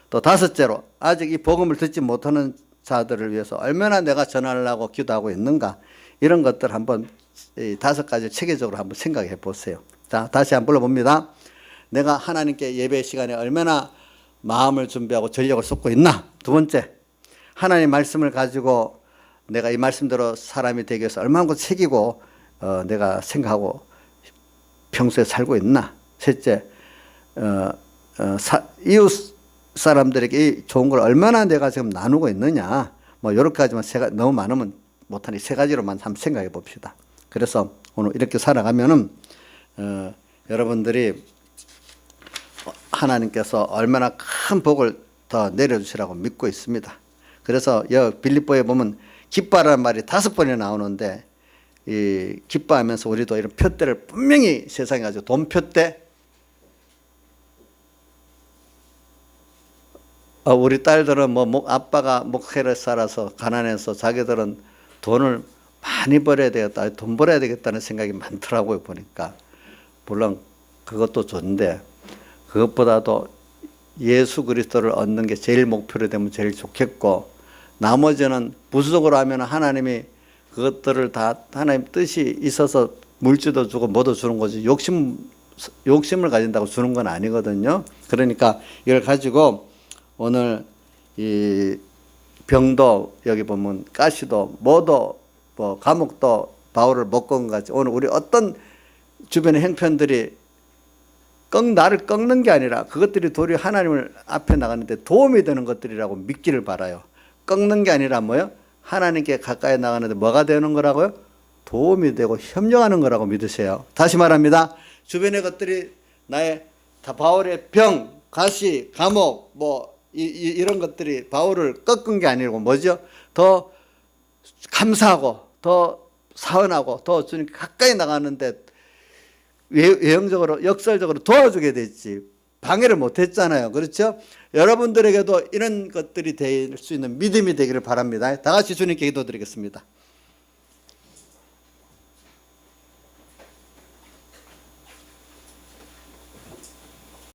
또 다섯째로, 아직 이 복음을 듣지 못하는 자들을 위해서 얼마나 내가 전하려고 기도하고 있는가. 이런 것들 한번 이 5가지 체계적으로 한번 생각해 보세요. 자, 다시 한번 불러봅니다. 내가 하나님께 예배 시간에 얼마나 마음을 준비하고 전력을 쏟고 있나. 두 번째, 하나님의 말씀을 가지고 내가 이 말씀대로 사람이 되기 위해서 얼마나 새기고 내가 생각하고 평소에 살고 있나. 셋째, 이웃 사람들에게 좋은 걸 얼마나 내가 지금 나누고 있느냐. 뭐 이렇게 하지만 너무 많으면 못하니 3가지로만 한번 생각해 봅시다. 그래서 오늘 이렇게 살아가면은 여러분들이 하나님께서 얼마나 큰 복을 더 내려주시라고 믿고 있습니다. 그래서 빌립보에 보면 기뻐하라는 말이 5번이나 나오는데 이 기뻐하면서 우리도 이런 표대를 분명히 세상에 가지고 돈 표대, 우리 딸들은 뭐 아빠가 목회를 살아서 가난해서 자기들은 돈을 많이 벌어야 되겠다, 돈 벌어야 되겠다는 생각이 많더라고요. 보니까 물론 그것도 좋은데 그것보다도 예수 그리스도를 얻는 게 제일 목표로 되면 제일 좋겠고, 나머지는 부수적으로 하면 하나님이 그것들을 다 하나님 뜻이 있어서 물질도 주고 뭐도 주는 거지, 욕심을 가진다고 주는 건 아니거든요. 그러니까 이걸 가지고 오늘 이 병도, 여기 보면 가시도 뭐도 뭐 감옥도 바울을 못 건 같이, 오늘 우리 어떤 주변의 형편들이 나를 꺾는 게 아니라 그것들이 도리어 하나님을 앞에 나가는데 도움이 되는 것들이라고 믿기를 바라요. 꺾는 게 아니라 뭐요? 하나님께 가까이 나가는데 뭐가 되는 거라고요? 도움이 되고 협력하는 거라고 믿으세요. 다시 말합니다. 주변의 것들이 나의 다 바울의 병, 가시, 감옥 뭐 이런 것들이 바울을 꺾은 게 아니고 뭐죠? 더 감사하고 더 사은하고 더 주님 가까이 나가는데 외형적으로 역설적으로 도와주게 됐지 방해를 못했잖아요. 그렇죠? 여러분들에게도 이런 것들이 될 수 있는 믿음이 되기를 바랍니다. 다 같이 주님께 기도드리겠습니다.